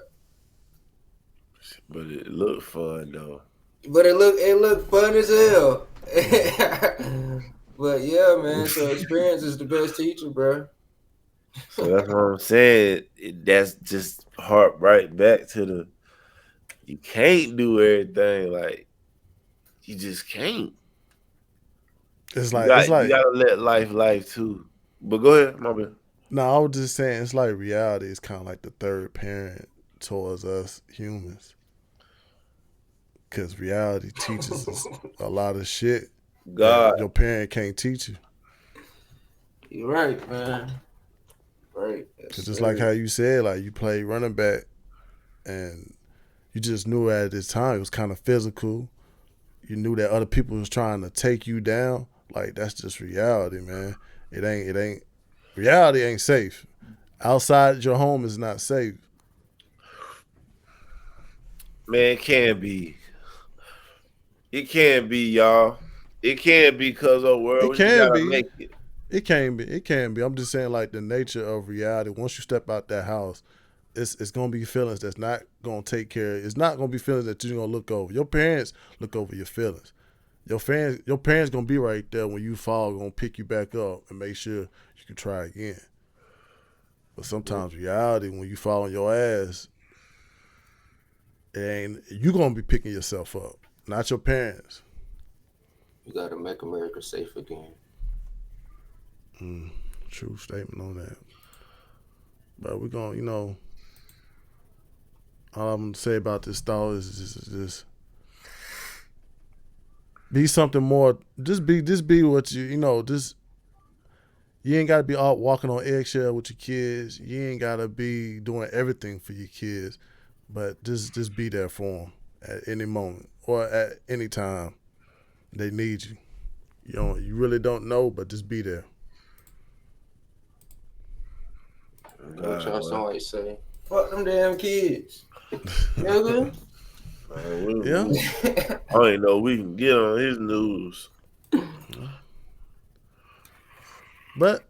but it looked fun though. But it looked fun as hell. Yeah. But yeah, man. So experience is the best teacher, bro. So that's what I'm saying. That's just harp right back to the you can't do everything. Like you just can't. It's You like it's got you like gotta let life too. But go ahead, my man. no, I was just saying it's like reality is kind of like the third parent towards us humans, because reality teaches us a lot of shit that God, your parent can't teach you. You're right, man. Right. Yes, Cause just like sir. how you said, like you play running back and you just knew at this time it was kind of physical. You knew that other people was trying to take you down. Like that's just reality, man. It ain't reality ain't safe. Outside your home is not safe. Man, it can be. It can be, y'all. It can be because of the world. It We just can gotta be. make it. It can be. It can be. I'm just saying, like the nature of reality. Once you step out that house, it's gonna be feelings that's not gonna take care. It's not gonna be feelings that you're gonna look over. Your parents look over your feelings. Your parents gonna be right there when you fall, gonna pick you back up and make sure you can try again. But sometimes reality, when you fall on your ass, it ain't you gonna be picking yourself up, not your parents. You gotta make America safe again. True statement on that. But we're gonna, all I'm gonna say about this thought is just be something more. Just be what just you ain't gotta be out walking on eggshell with your kids. You ain't gotta be doing everything for your kids, but just be there for them at any moment or at any time they need you. You really don't know, but just be there. What y'all always say? Fuck them damn kids. Nigga. Yeah. I don't even know we can get on his news. But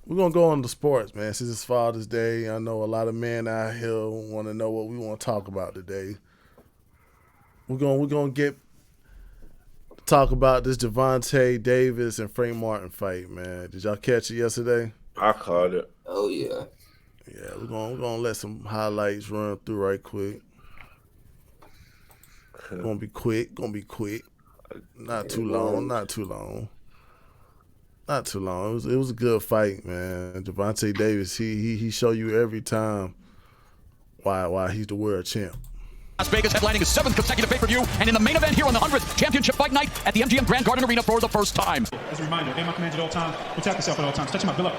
we're gonna go on to sports, man. Since it's Father's Day, I know a lot of men out here want to know what we want to talk about today. We're gonna talk about this Gevonta Davis and Frank Martin fight, man. Did y'all catch it yesterday? I caught it. Oh yeah. Yeah, we're gonna let some highlights run through right quick. Gonna be quick. Not too long. It was a good fight, man. Gevonta Davis, he show you every time why he's the world champ. Las Vegas headlining his 7th consecutive pay-per-view, and in the main event here on the 100th Championship Fight Night at the MGM Grand Garden Arena for the first time. As a reminder, aim my command at all times. Protect yourself at all times. Touch him up. Good luck.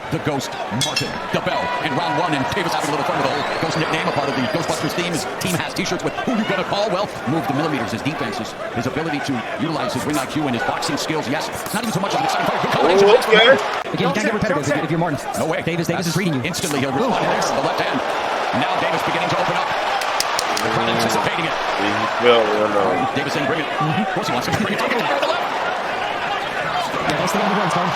The Ghost, Martin, the Bell in round 1, and Davis having a little fun with the whole Ghost nickname, a part of the Ghostbusters theme. His team has t-shirts with who you gonna call? Well, move the millimeters, his defenses, his ability to utilize his ring IQ and his boxing skills. Yes, it's not even so much of an exciting fight. Good combination. Okay. Again, you can't get repetitive if you're Martin. No way. Davis is reading you. Instantly he'll respond in there with the left hand. Now Davis beginning to open up. The crowd anticipating it. He felt one Davis saying bring it. Of course he wants to bring it. Take it with the left. Yeah, don't stay on the runs, Martin.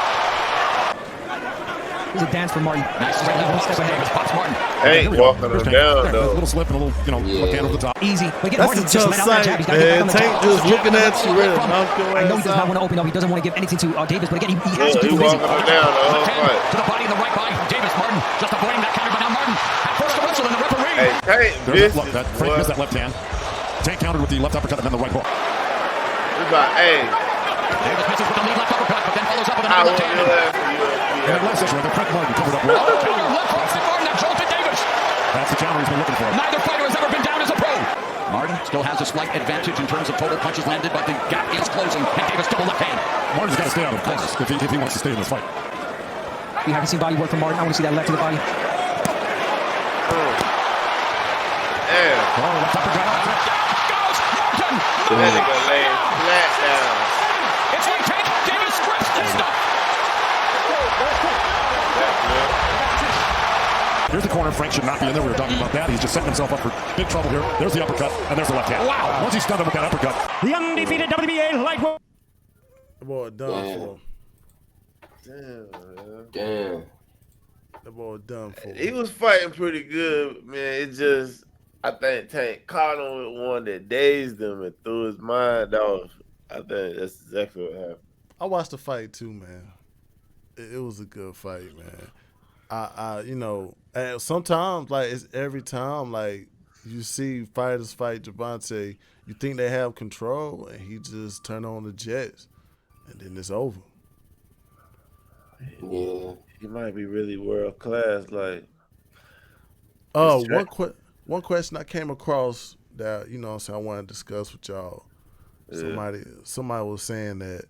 There's a dance for Martin. Nice straight left hook. Davis pops Martin. Hey, walking him down, A though. little slip and a little, left hand over the top. Easy. But That's a tough sight, man. Tank just looking at you, ready to knock your I know ass he does not out. want to open up. He doesn't want to give anything to Davis, but again, he has Yeah, to he keep him busy. walking him down the whole Left hand fight. to the body and the right by Davis. Martin just avoiding that counter, but now Martin at first to wrestle and the referee. Hey, Tank, There's this that, is Frank missed what. that left hand. Tank countered with the left uppercut and then the right hook. It's like, hey, Davis misses with the lead left uppercut, but then follows up with I another want left your hand. ass for And that last UFC. session, Frank Martin covered up well. Counter left hook from Martin that jolted Davis. That's the counter he's been looking for. Neither fighter has ever been down as a pro. Martin still has a slight advantage in terms of total punches landed, but the gap is closing, and Davis double left hand. Martin's got to stay out of corners if he wants to stay in this fight. We haven't seen body work from Martin. I want to see that left to the body. Damn. Oh, left uppercut. Goes Martin. That nigga laying flat down. It's like Tank. Davis grips the stuff. Here's the corner. Frank should not be in there. We were talking about that. He's just setting himself up for big trouble here. There's the uppercut, and there's the left hand. Wow. Once he's stunned him with that uppercut. The undefeated WBA lightweight. The boy done for. Damn, man. Damn. The boy done for. He was fighting pretty good, man. It just, I think Tank caught him with one that dazed him and threw his mind off. I think that's exactly what happened. I watched the fight too, man. It was a good fight, man. And sometimes, like, it's every time, like, you see fighters fight Gevonta, you think they have control, and he just turn on the jets, and then it's over. Yeah. He might be really world class. Like, Oh, It's one question I came across that, I want to discuss with y'all. Yeah. Somebody was saying that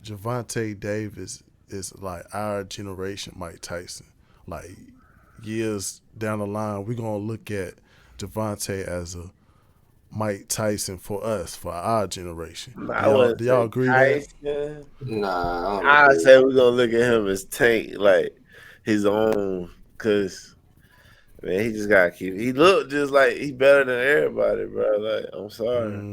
Gevonta Davis is like our generation Mike Tyson. Like, years down the line, we're going to look at Gevonta as a Mike Tyson for us, for our generation. Do y'all agree with that? Nah. I say we're gonna look at him as Tank, like his own, cause Man, he just gotta keep. He looked just like he better than everybody, bro. Like, I'm sorry.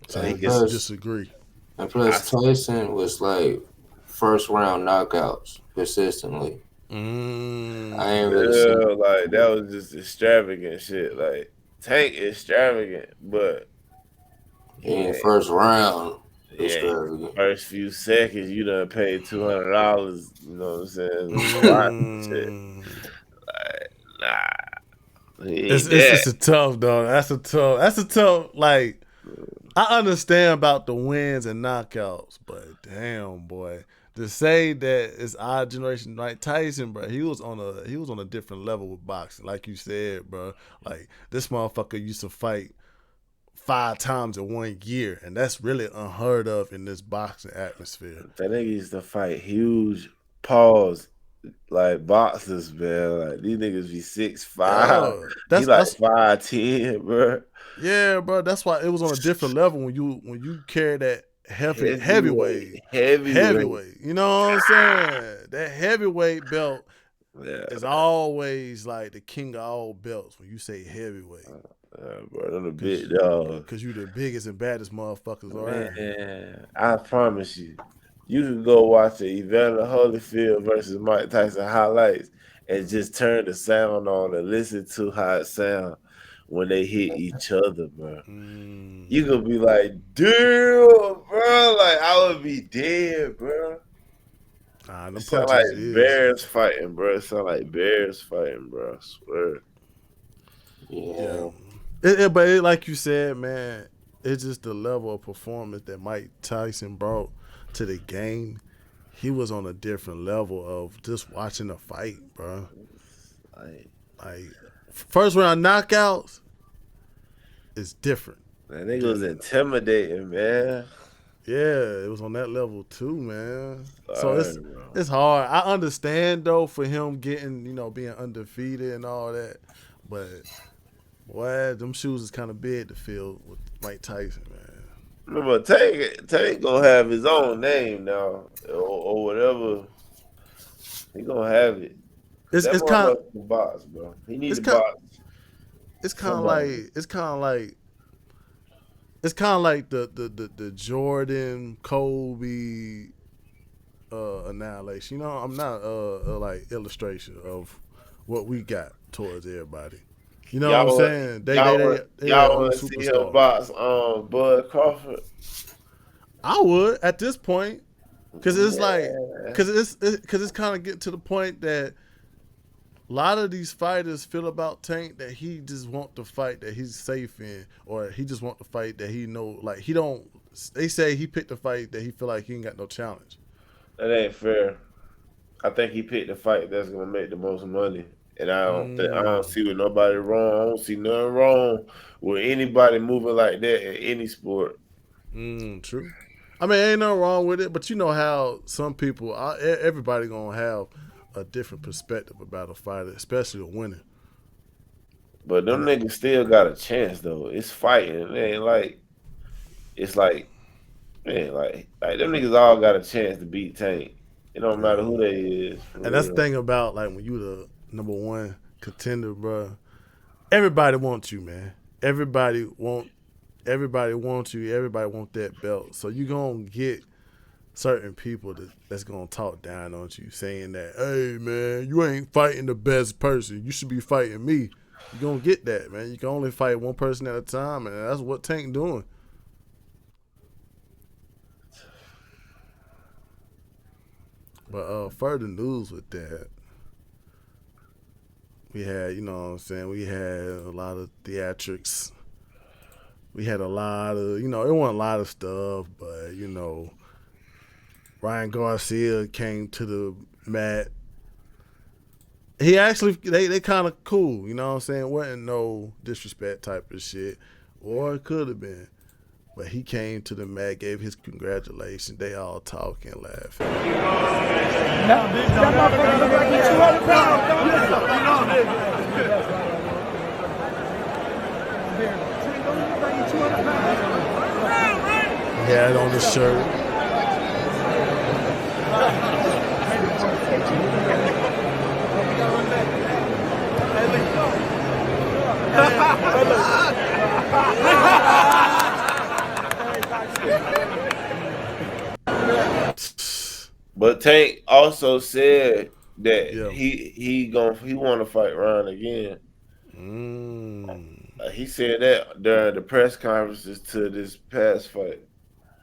So Like, And he can. you plus, disagree? I, Tyson was like first round knockouts consistently. I ain't really seen. yeah, like that was just extravagant shit. Like Tank extravagant, but he In ain't. first round, Yeah, extravagant. first few seconds you done paid $200. You know what I'm saying? Squat and shit. Mm. Like, nah, he It's ain't it's that. it's a tough though. That's a tough. Like I understand about the wins and knockouts, but damn boy, to say that it's our generation like Tyson, bro, he was on a different level with boxing. Like you said, bro, like this motherfucker used to fight 5 times in 1 year, and that's really unheard of in this boxing atmosphere. That nigga used to fight huge paws like boxers, man. Like these niggas be 6'5". Yeah, He that's like that's 5'10", bro. yeah, bro. That's why it was on a different level when you carry that heavyweight, Heavyweight. heavyweight. You know what I'm saying? That heavyweight belt Yeah, is always like the king of all belts when you say heavyweight, bro. Them the cause big dog. cause you the biggest and baddest motherfuckers around. Man, I promise you, you can go watch the Evander Holyfield versus Mike Tyson highlights and just turn the sound on and listen to how it sounds when they hit each other, bro. You Mm. could be like, damn, bro. Like, I would be dead, bro. It Them sound like punches is bears fighting, bro. It sound like bears fighting, bro. I swear. yeah. Yeah, But like you said, man, it's just the level of performance that Mike Tyson brought to the game. He was on a different level of just watching a fight, bro. Like, Like first round knockouts is different. that nigga was intimidating, man. Yeah, it was on that level too, man. So Sorry, bro. it's hard. I understand though for him getting being undefeated and all that, but boy, them shoes is kind of big to fill with Mike Tyson, man. Remember, Tank gonna have his own name now, or whatever. He gonna have it. It's That it's kind of motherfucker can box, bro. He need it's to kind box it's kind of somebody. like the Jordan Kobe annihilation. I'm not like illustration of what we got towards everybody. You know what I'm Y'all want saying? They their own to see him superstar. box Bud Crawford? I would at this point because it's like Yeah. because it's kind of getting to the point that a lot of these fighters feel about Tank that he just want to fight that he's safe in, or he just want to fight that he know like he don't. They say he picked a fight that he feel like he ain't got no challenge. That ain't fair. I think he picked the fight that's gonna make the most money. And I don't see with nobody wrong. I don't see nothing wrong with anybody moving like that in any sport. True. I mean, ain't nothing wrong with it, but you know how some people, everybody gonna have a different perspective about a fighter, especially a winner. But them And niggas still got a chance though. It's fighting. It ain't like it's like man, like them niggas all got a chance to beat Tank. It don't matter who they is. For and that's the real. thing about like when you the number one contender, bro. Everybody wants you, man. Everybody wants you. Everybody want that belt. So you gonna get certain people that's gonna talk down on you, saying that, hey man, you ain't fighting the best person. You should be fighting me. You gonna get that, man. You can only fight one person at a time, and that's what Tank doing. But further news with that, we had, you know what I'm saying, we had a lot of theatrics. We had a lot of, it wasn't a lot of stuff, but, Ryan Garcia came to the mat. He actually, they kind of cool, you know what I'm saying? Wasn't no disrespect type of shit, or it could have been. But he came to the mat, gave his congratulations. They all talking, laughing. That motherfucker look like he's 200 pounds. He had on the shirt. Hey, But Tank also said that Yeah. he want to fight Ryan again. Mm. He said that during the press conferences to this past fight.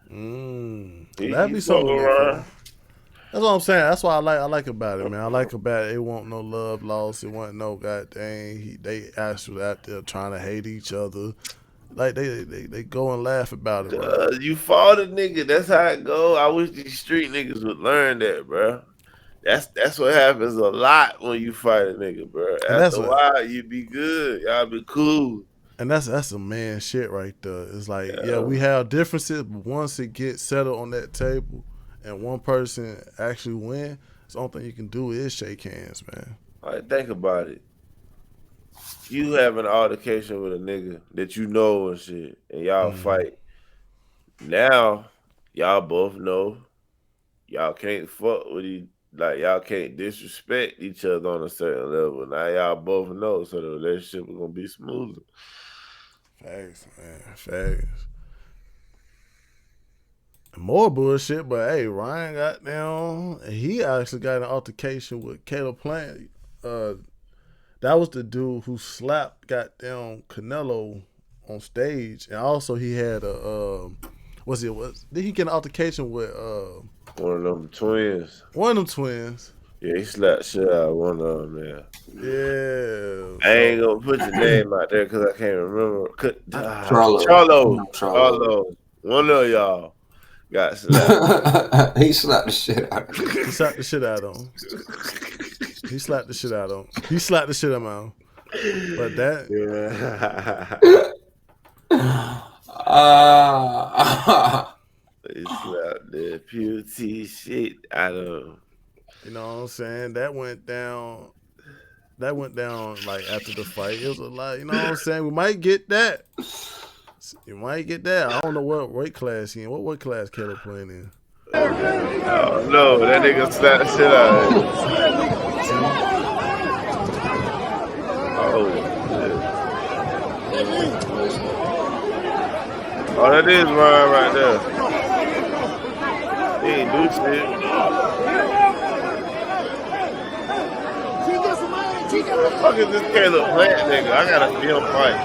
That'd He be fought something to with look for. Ryan. That's what I'm saying. That's why I like about it, man. I like about it. It wasn't no love lost. It wasn't no goddamn. They actually out there trying to hate each other. Like they go and laugh about it, bro. You fought a nigga. That's how it go. I wish these street niggas would learn that, bro. That's what happens a lot when you fight a nigga, bro. And that's After a what while, you be good. Y'all be cool. and that's some man shit right there. It's like, yeah, Yeah. we have differences, but once it gets settled on that table and one person actually win, the only thing you can do is shake hands, man. Like, think about it. You have an altercation with a nigga that you know and shit, and y'all fight. Now, y'all both know y'all can't fuck with y'all can't disrespect each other on a certain level. Now y'all both know, so the relationship is gonna be smoother. Facts, man. Facts. More bullshit, but hey, Ryan got down. He actually got an altercation with Caleb Plant. That was the dude who slapped goddamn Canelo on stage, and also he had a did he get an altercation with One of them twins. one of them twins? Yeah, he slapped shit out of one of them, man. Yeah, I ain't gonna put your name out there because I can't remember. Charlo. Charlo. One of y'all got slapped. He slapped the shit out of him. he slapped the shit out of him. He slapped the shit out of him. He slapped the shit out of him. But that, He slapped the purity shit out of him. you know what I'm saying? That went down. That went down like after the fight. It was a lot. You know what I'm saying? We might get that. You might get that. I don't know what weight class he in. What weight class Caleb playing in? Oh no, that nigga slapped the shit out of him. Oh shit. Oh, that is Ryan right there. He ain't do shit. What the fuck is this Caleb Plant nigga? I gotta see him fight.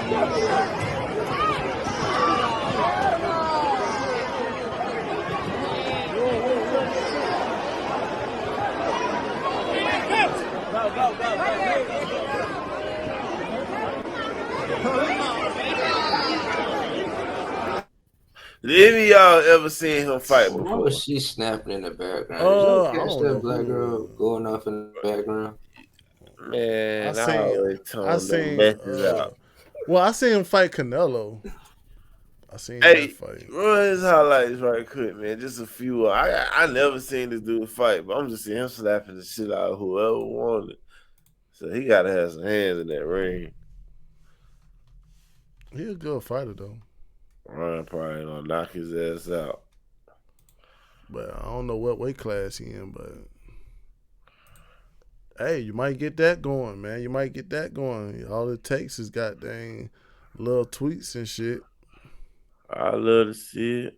Did any of y'all ever seen him fight Why before? was she snapping in the background? I Catch don't that know black who. girl going off in the background. Man, I I always told seen. them messes out. Well, I seen him fight Canelo. I seen Hey, that fight. run his highlights right quick, man. Just a few. I never seen this dude fight, but I'm just seeing him slapping the shit out of whoever wanted. So he gotta have some hands in that ring. He a good fighter though. Ryan probably gonna knock his ass out. But I don't know what weight class he in, but hey, you might get that going, man. You might get that going. All it takes is goddamn little tweets and shit. I love to see it.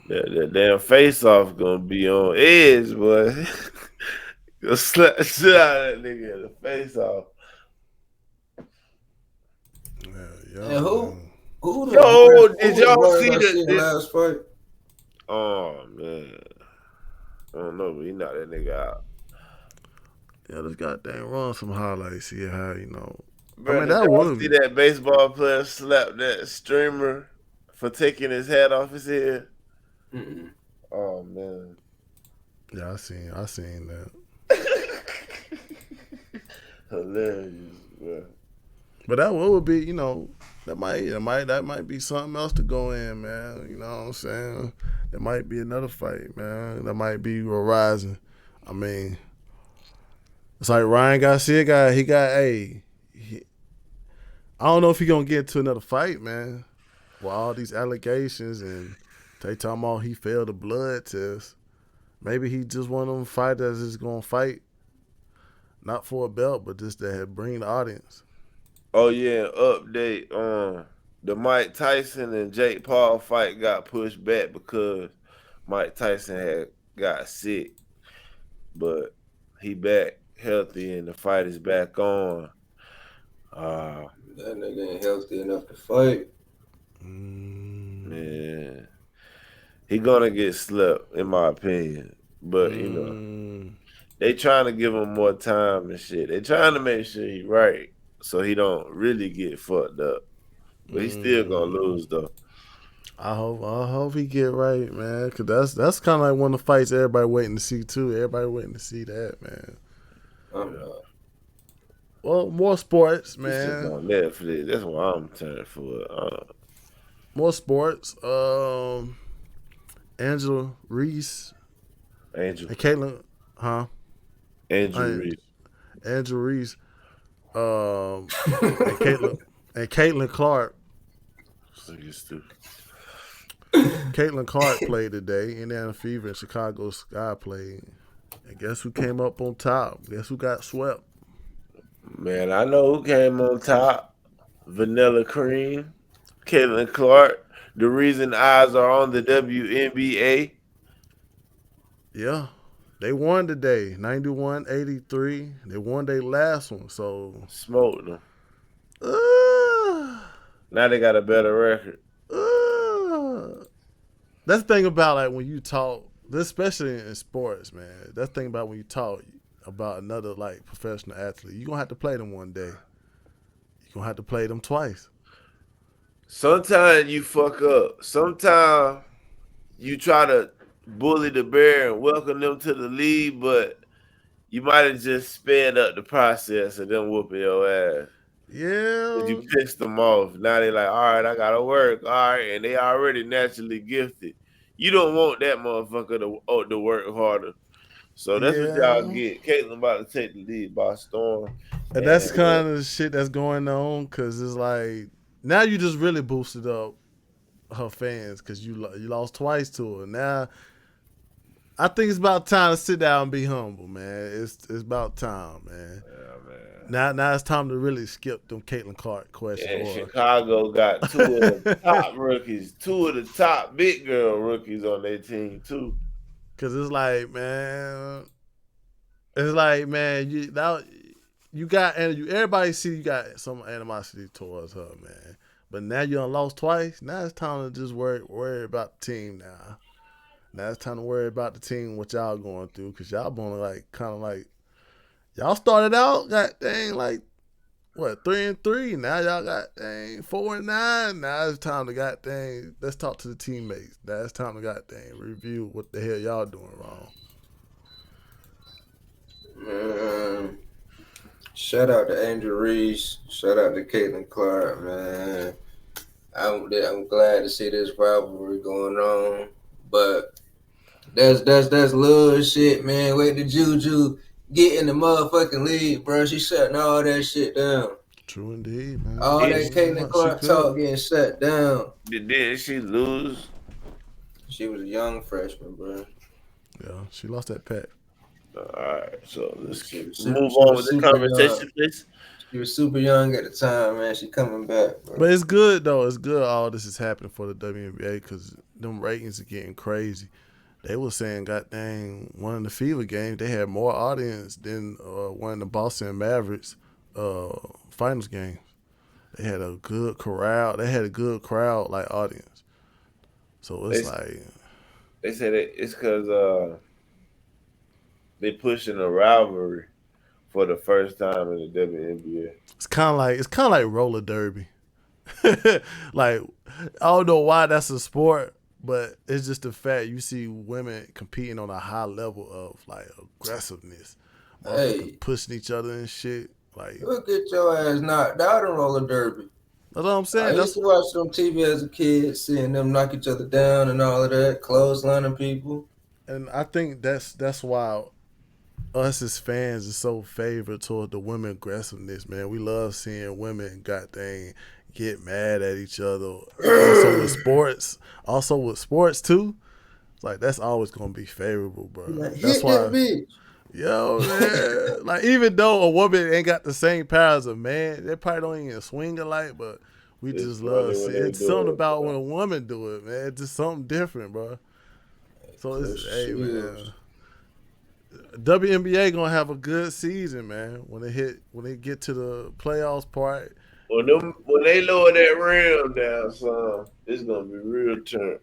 That damn face off gonna be on edge, boy. Go slap the shit out of that nigga in the face off. And who Yo, did y'all see the last fight? Oh man. I don't know, but he knocked that nigga out. Yeah, let's goddamn run some highlights. See how Bro, I mean, did that y'all would see be. that baseball player slap that streamer for taking his hat off his head? Mm-mm. Oh man. Yeah, I seen that. Hilarious, bro. But that would be, that might be something else to go in, man. You know what I'm saying? There might be another fight, man. That might be Horizon. I mean, it's like Ryan Garcia I don't know if he gonna get into another fight, man. With all these allegations and they talking about he failed the blood test. Maybe he just one of them fighters that's gonna fight not for a belt, but just to bring the audience. Oh yeah, update. The Mike Tyson and Jake Paul fight got pushed back because Mike Tyson had got sick, but he back healthy and the fight is back on. Uh That nigga ain't healthy enough to fight. yeah, he gonna get slept in my opinion, but they trying to give him more time and shit. They trying to make sure he right so he don't really get fucked up, but he still gonna lose though. I hope he get right, man. Cause that's kind of like one of the fights everybody waiting to see too. Everybody waiting to see that, man. I'm not. Well, more sports, This shit man. on Netflix. That's why I'm turning for it. More sports. Angela Reese Angel and Caitlin, huh? Reese. Angela Reese, and Caitlin Clark. So you stupid. Caitlin Clark played today. Indiana Fever and Chicago Sky played. And guess who came up on top? Guess who got swept? Man, I know who came on top. Vanilla Cream, Caitlin Clark. The reason eyes are on the WNBA. Yeah. They won today, 91-83. They won their last one, so Smoked them. uh, Now they got a better record. that's the thing about like when you talk, especially in sports, man. That's the thing about when you talk about another like professional athlete. You're gonna have to play them one day. You're gonna have to play them twice. Sometimes you fuck up. Sometimes you try to bully the bear and welcome them to the league, but you might have just sped up the process of them whooping your ass. Yeah. You pissed them off. Now they like, all right, I gotta work. All right, and they already naturally gifted. You don't want that motherfucker to work harder. So that's what y'all Yeah. get. Caitlin about to take the lead by storm. And that's kind of the shit that's going on because it's like now you just really boosted up her fans because you lost twice to her. Now I think it's about time to sit down and be humble, man. It's about time, man. Yeah, man. Now it's time to really skip them Caitlin Clark questions. And Chicago got two of the top rookies, two of the top big girl rookies on their team too. Cause it's like, man, you got and everybody see you got some animosity towards her, man. But now you done lost twice. Now it's time to just worry about the team now. Now it's time to worry about the team, what y'all going through, because y'all going to like kind of like y'all started out, god dang, like what 3-3. Now y'all got dang 4-9. Now it's time to god dang. Let's talk to the teammates. Now it's time to god dang review what the hell y'all doing wrong. Man, shout out to Angel Reese. Shout out to Caitlin Clark, man. I'm glad to see this rivalry going on, but that's little shit, man. Wait till Juju get in the motherfucking league, bro. She shutting all that shit down. True indeed, man. All that Caitlin Clark talk getting shut down. Did she lose? She was a young freshman, bro. Yeah, she lost that pack. All right, so let's move on with the conversation, please. She was super young at the time, man. She coming back, bro. But it's good though. It's good all this is happening for the WNBA because them ratings are getting crazy. They were saying, god dang, one of the Fever games, they had more audience than one of the Boston Mavericks finals games. They had a good crowd. They had a good crowd like audience. So it's they said it's because they pushing a rivalry for the first time in the WNBA. It's kind of like roller derby. Like I don't know why that's a sport, but it's just the fact you see women competing on a high level of like aggressiveness, pushing each other and shit. Like, look at your ass knocked out in roller derby. That's what I'm saying. I used to watch them TV as a kid, seeing them knock each other down and all of that, clotheslining people. And I think that's why us as fans are so favored toward the women aggressiveness, man. We love seeing women get mad at each other. Also with sports too. Like that's always gonna be favorable, bro. Like, that's hit why. that bitch. Yo, man. Like, even though a woman ain't got the same power as a man, they probably don't even swing alike, but we It's just love funny to when see they it. It's do something it, about when bro. a woman do it, man. It's just something different, bro. So For it's, hey, sure. man. WNBA gonna have a good season, man. When they get to the playoffs part, When they lower that rim down, son, it's gonna be real turn.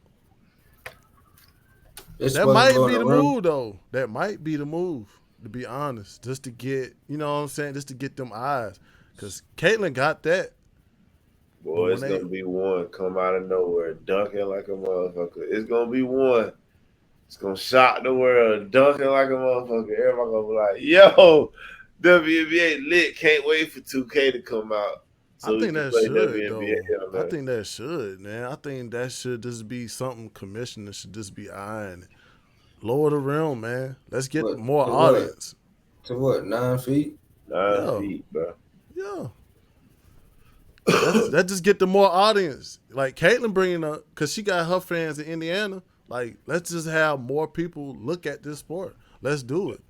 It's that supposed to might go in be the the room. move, though. That might be the move, to be honest. Just to get, you know what I'm saying, just to get them eyes, because Caitlyn got that. But Boy, when it's they, gonna be one come out of nowhere, dunking like a motherfucker. It's gonna be one. It's gonna shock the world, dunking like a motherfucker. Everybody gonna be like, "Yo, WNBA lit! Can't wait for 2K to come out I so we think can that play should WNBA though. on I there." think that should, man. I think that should just be something commissioners should just be eyeing. Lower the rim, man. Let's get What more to what? audience. To what? 9 feet? 9 feet, bro. Yeah. That just get the more audience. Like Caitlyn bringing up, cause she got her fans in Indiana. Like, let's just have more people look at this sport. Let's do it.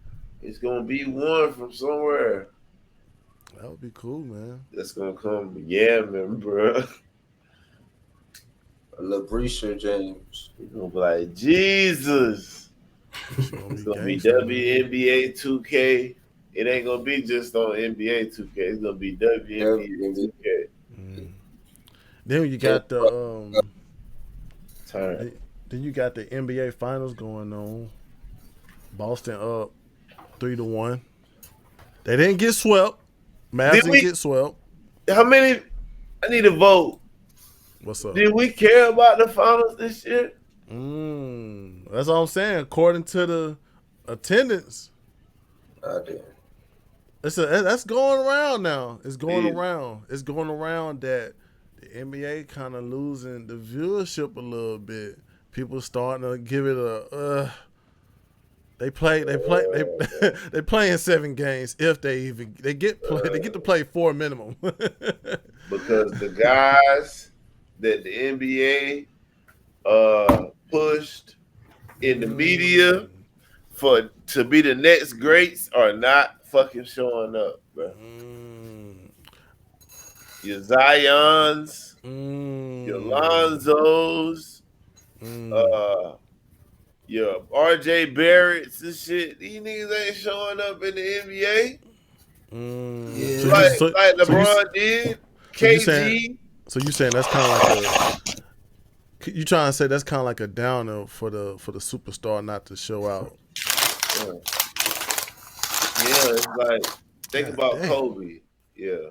It's gonna be one from somewhere That would be cool, man. that's gonna come. Yeah, man, bro. LaBrisha James. It's gonna be like Jesus. She gonna It's be gonna be gangster, man. WNBA 2K. It ain't gonna be just on NBA 2K. It's gonna be WNBA WNBA. 2K. Then you Can't got the Turn. then you got the NBA finals going on. Boston up 3-1. They didn't get swept. Mavs Did didn't we? get swept. How many? I need a vote. What's up? Did we care about the finals this year? That's all I'm saying. According to the attendance, I did. that's going around now. It's going Yeah. around. It's going around that the NBA kind of losing the viewership a little bit. People starting to give it a. They play. They playing 7 games if they get to play 4 minimum. Because the guys that the NBA pushed in the media to be the next greats are not fucking showing up, bro. Your Zions, your Lonzos, your RJ Barretts and shit. These niggas ain't showing up in the NBA like LeBron did. KG. So you saying that's kind of like a. You trying to say that's kind of like a downer for the superstar not to show out? Yeah, it's like think about damn. Kobe. Yeah,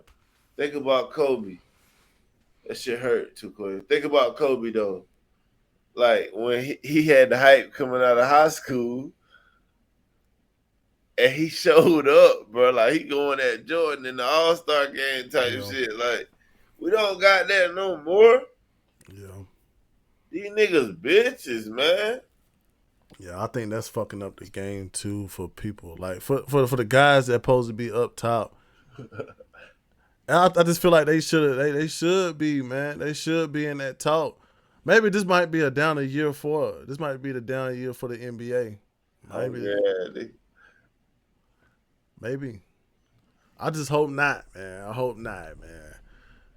think about Kobe. That shit hurt too quick. Think about Kobe though. Like when he had the hype coming out of high school, and he showed up, bro. Like he going at Jordan in the All-Star game type shit. Like we don't got that no more. Yeah. These niggas bitches, man. Yeah, I think that's fucking up the game too for people. Like for the guys that supposed to be up top. And I just feel like they should be, man. They should be in that talk. Maybe this might be a down year for the NBA. Maybe. I just hope not, man. I hope not, man.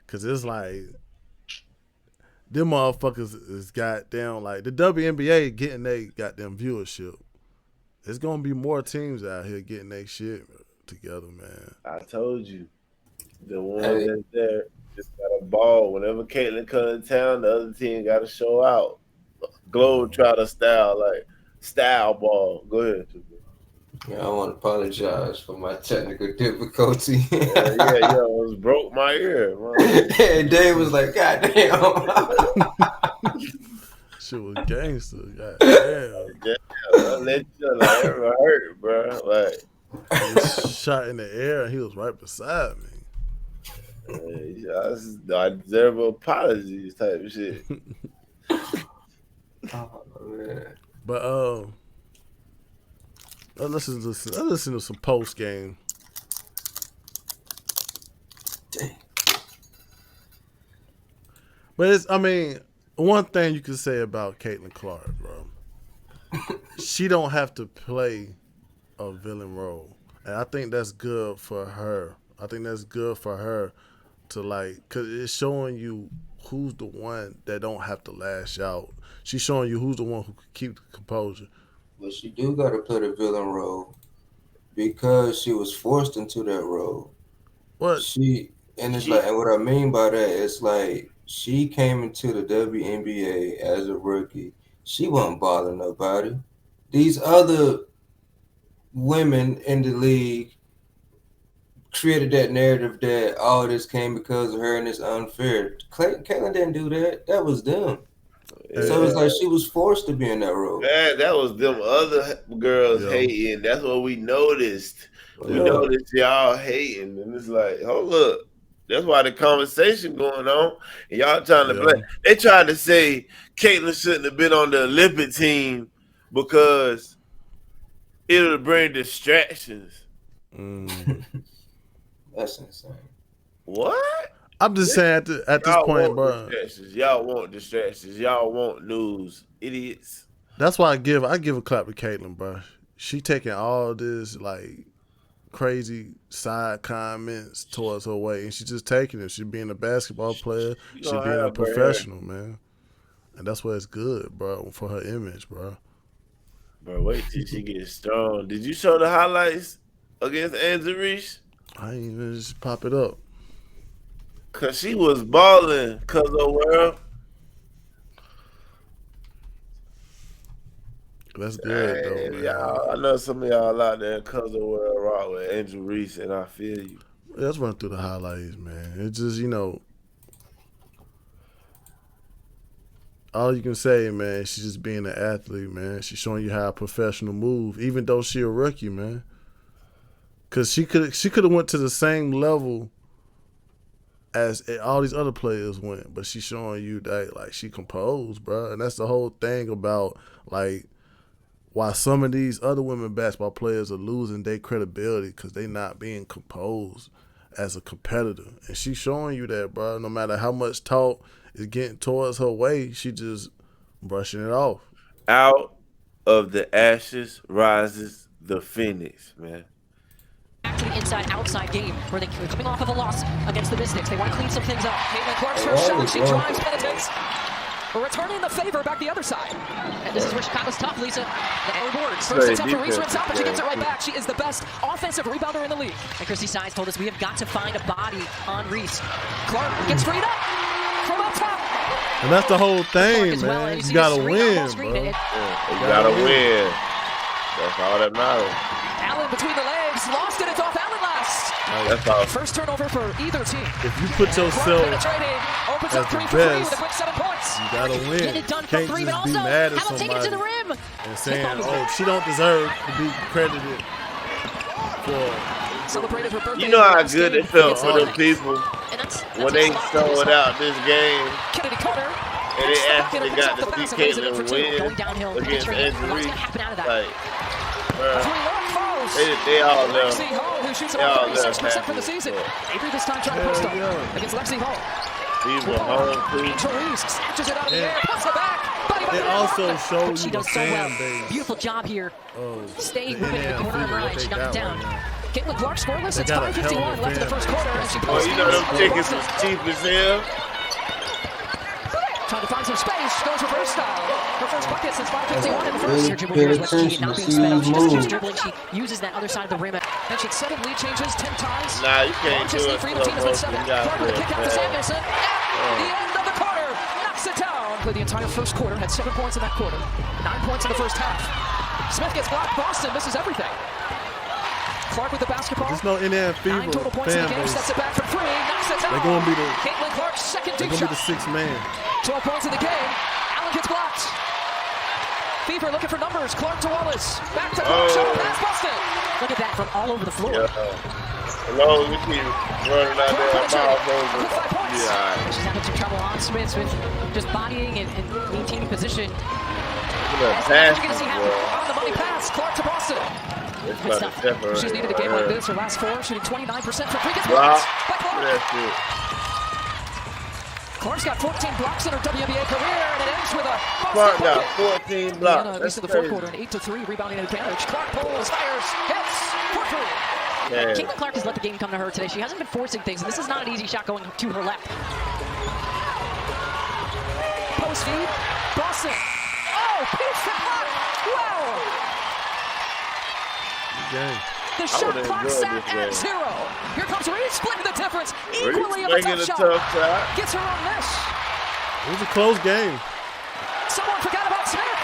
Cause it's like them motherfuckers is goddamn like the WNBA getting they goddamn viewership. There's gonna be more teams out here getting their shit together, man. I told you. The one that's there just got a ball. Whenever Caitlyn comes to town, the other team got to show out. Globetrotter style ball. Go ahead. Yeah, I want to apologize for my technical difficulty. yeah, I was broke my ear. And Dave was like, God damn. Shit was gangster. God damn. I let you like it hurt, bro. Like he was shot in the air and he was right beside me. I deserve apologies type of shit. Oh, man. But let's listen to some post game. Dang. But one thing you can say about Caitlin Clark, bro, she don't have to play a villain role, and I think that's good for her. I think that's good for her to like, cause it's showing you who's the one that don't have to lash out. She's showing you who's the one who can keep the composure. But she do got to play the villain role because she was forced into that role. What? And what I mean by that is like she came into the WNBA as a rookie. She wasn't bothering nobody. These other women in the league created that narrative that all this came because of her and it's unfair. Caitlin didn't do that. That was them. Yeah. So it's like she was forced to be in that role. That was them other girls hating. That's what we noticed. We noticed y'all hating, and it's like, hold up. That's why the conversation going on, and y'all trying to blame. They tried to say Caitlin shouldn't have been on the Olympic team because it'll bring distractions. That's insane. What? I'm just saying at this point, bro. Y'all want distractions. Y'all want news, idiots. That's why I give a clap to Caitlin, bro. She taking all this like crazy side comments towards her way, and she just taking it. She being a basketball player. She being a professional, man. And that's why it's good, bro, for her image, bro. Bro, wait till she gets strong. Did you show the highlights against Angel Reese? I ain't even just pop it up. Cause she was balling, cause of world. That's good though, man. Y'all, I know some of y'all out there, cause of world rock with Angel Reese, and I feel you. Let's run through the highlights, man. It's just all you can say, man. She's just being an athlete, man. She's showing you how a professional move, even though she a rookie, man. Cause she could have went to the same level as all these other players went, but she's showing you that like she composed, bro. And that's the whole thing about like why some of these other women basketball players are losing their credibility because they not being composed as a competitor. And she's showing you that, bro. No matter how much talk is getting towards her way, she just brushing it off. Out of the ashes rises the phoenix, man. Back to the inside-outside game where they're coming off of a loss against the Mystics. They want to clean some things up. Caitlin Clark's first shot. She drives, penetrates. Returning the favor back the other side. And this is where Chicago's tough, Lisa. The air boards. First attempt for Reese rinse out, but she gets it right back. She is the best offensive rebounder in the league. And Christy Sides told us we have got to find a body on Reese. Clark gets freed up from up top. And that's the whole thing, man. You gotta win, bro. You gotta win. That's all that matters. Allen between the legs, lost it. It's off Allen last. That's all. First turnover for either team. If you put yourself as the best, you gotta win. Get it done Can't from three, just but be also mad at how about taking it to the somebody rim? and saying, "Oh, she don't deserve to be credited for." Celebrated her birthday. You know how good it felt for them people when they sold out this game. Kennedy Carter. And they actually got to see Caitlin win against Angel Reese. Like, they all left. Lexi Hall, who shoots They all about left 36% for the happy. season. Avery this time trying to post up against Lexi Hall. These were home too. Angel Reese snatches it out of the air, puts it back. It also shows She you the does so well. fan base. Beautiful job here. Staying the moving in the NF corner of her what eye. they She knocked it got down. right now. Caitlin Clark scoreless. They It's got a hell of a 5:51 left in the first fan quarter. And she Well, posts you know them it. tickets was cheap as hell. Trying to find some space. Goes reverse style. Her first bucket since 5:51 in the first. Really Her dribble pay here is what's key. attention Not to being see sped up. his She just keeps moves. dribbling. She uses that other side of the rim. And she'd 7 lead changes 10 times. Nah, you can't Launches do lead it for either team has been 7. slow motion. You Clark with a gotta kick out do to it Samuelson. At the end of the quarter. Knocks it down. For the entire first quarter. Had 7 points in that quarter. 9 points in the first half. Smith gets blocked. Boston misses everything. Clark with the basketball. There's no NF 9 total Fever points in fan the game. base. Steps it back from 3. Knocks it down. They're gonna be the Caitlin Clark's second they're deep gonna be shot. the 6th man. 12 points in the game. Allen gets blocked. Fever looking for numbers. Clark to Wallace. Back to Clark. Shot. That's busted. Look at that from all over the floor. As long as we keep running out there, With 5 miles points. yeah. She's having some trouble on Smith with just bodying and maintaining position. That's That's what you're going to see happen. On the money pass. Clark to Boston. It's Good about stuff. to separate. She's needed a game like this. Her last 4, shooting 29% from free. Gets Block. blocked by Clark. That's it. Clark's got 14 blocks in her WNBA career, and it ends with a Clark basket got bucket. 14 Indiana, blocks. at least in the fourth quarter, an 8-3 rebounding advantage. Clark pulls, fires, hits, for three. Yeah. Caitlin Clark has let the game come to her today. She hasn't been forcing things, and this is not an easy shot going to her left. Post feed, Boston. Oh, piece the clock. Wow. The shot clock sat at 0. Here comes Reed splitting the difference. Equally of a tough shot. Gets her on this. It was a close game. Someone forgot about Smith.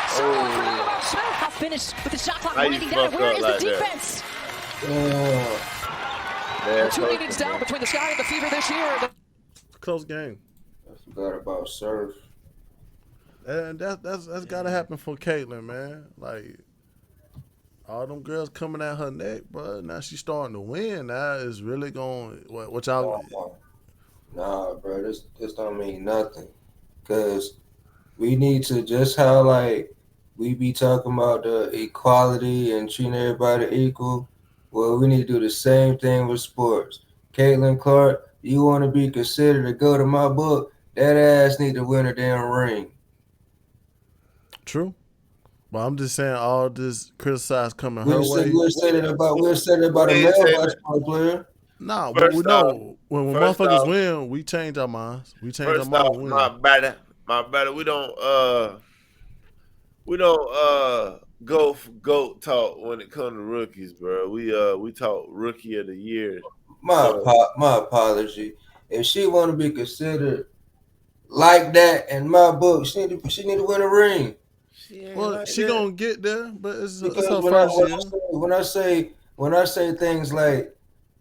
Someone forgot about Smith. How finished with the shot clock winding down. Where is the defense? The 2 innings down between the Sky and the Fever this year. Close game. I forgot about Surf. And that's got to happen for Caitlin, man. Like, all them girls coming at her neck, bro. Now she's starting to win. Now it's really going. What y'all? Nah, bro. This don't mean nothing. Cause we need to, just how like we be talking about the equality and treating everybody equal. Well, we need to do the same thing with sports. Caitlin Clark, you want to be considered to go to my book? That ass need to win a damn ring. True. But I'm just saying all this criticize coming her way. We'll say that about a male basketball player. Nah, but we know when motherfuckers win, we change our minds. We change our minds when we win. My brother, we don't go for GOAT talk when it comes to rookies, bro. We talk rookie of the year. My apology. If she want to be considered like that in my book, she need to win a ring. Well, she gonna get there, but it's her first year. When I say things like,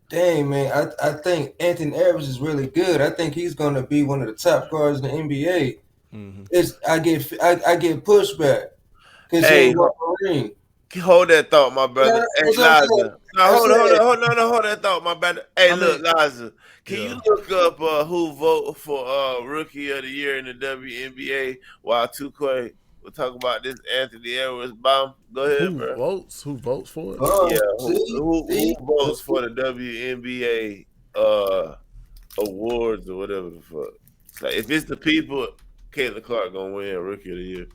dang man, I think Anthony Edwards is really good. I think he's gonna be one of the top guards in the NBA. Mm-hmm. I get pushback because he won a ring. Hold that thought, my brother. Hey, Liza. Hold that thought, my brother. Hey, look, Liza. Can you look up who voted for Rookie of the Year in the WNBA while Tukwe will talk about this Anthony Edwards bomb? Go ahead, bro. Who votes for it? Who votes for the WNBA awards or whatever the fuck? Like, if it's the people, Caitlin Clark gonna win Rookie of the Year.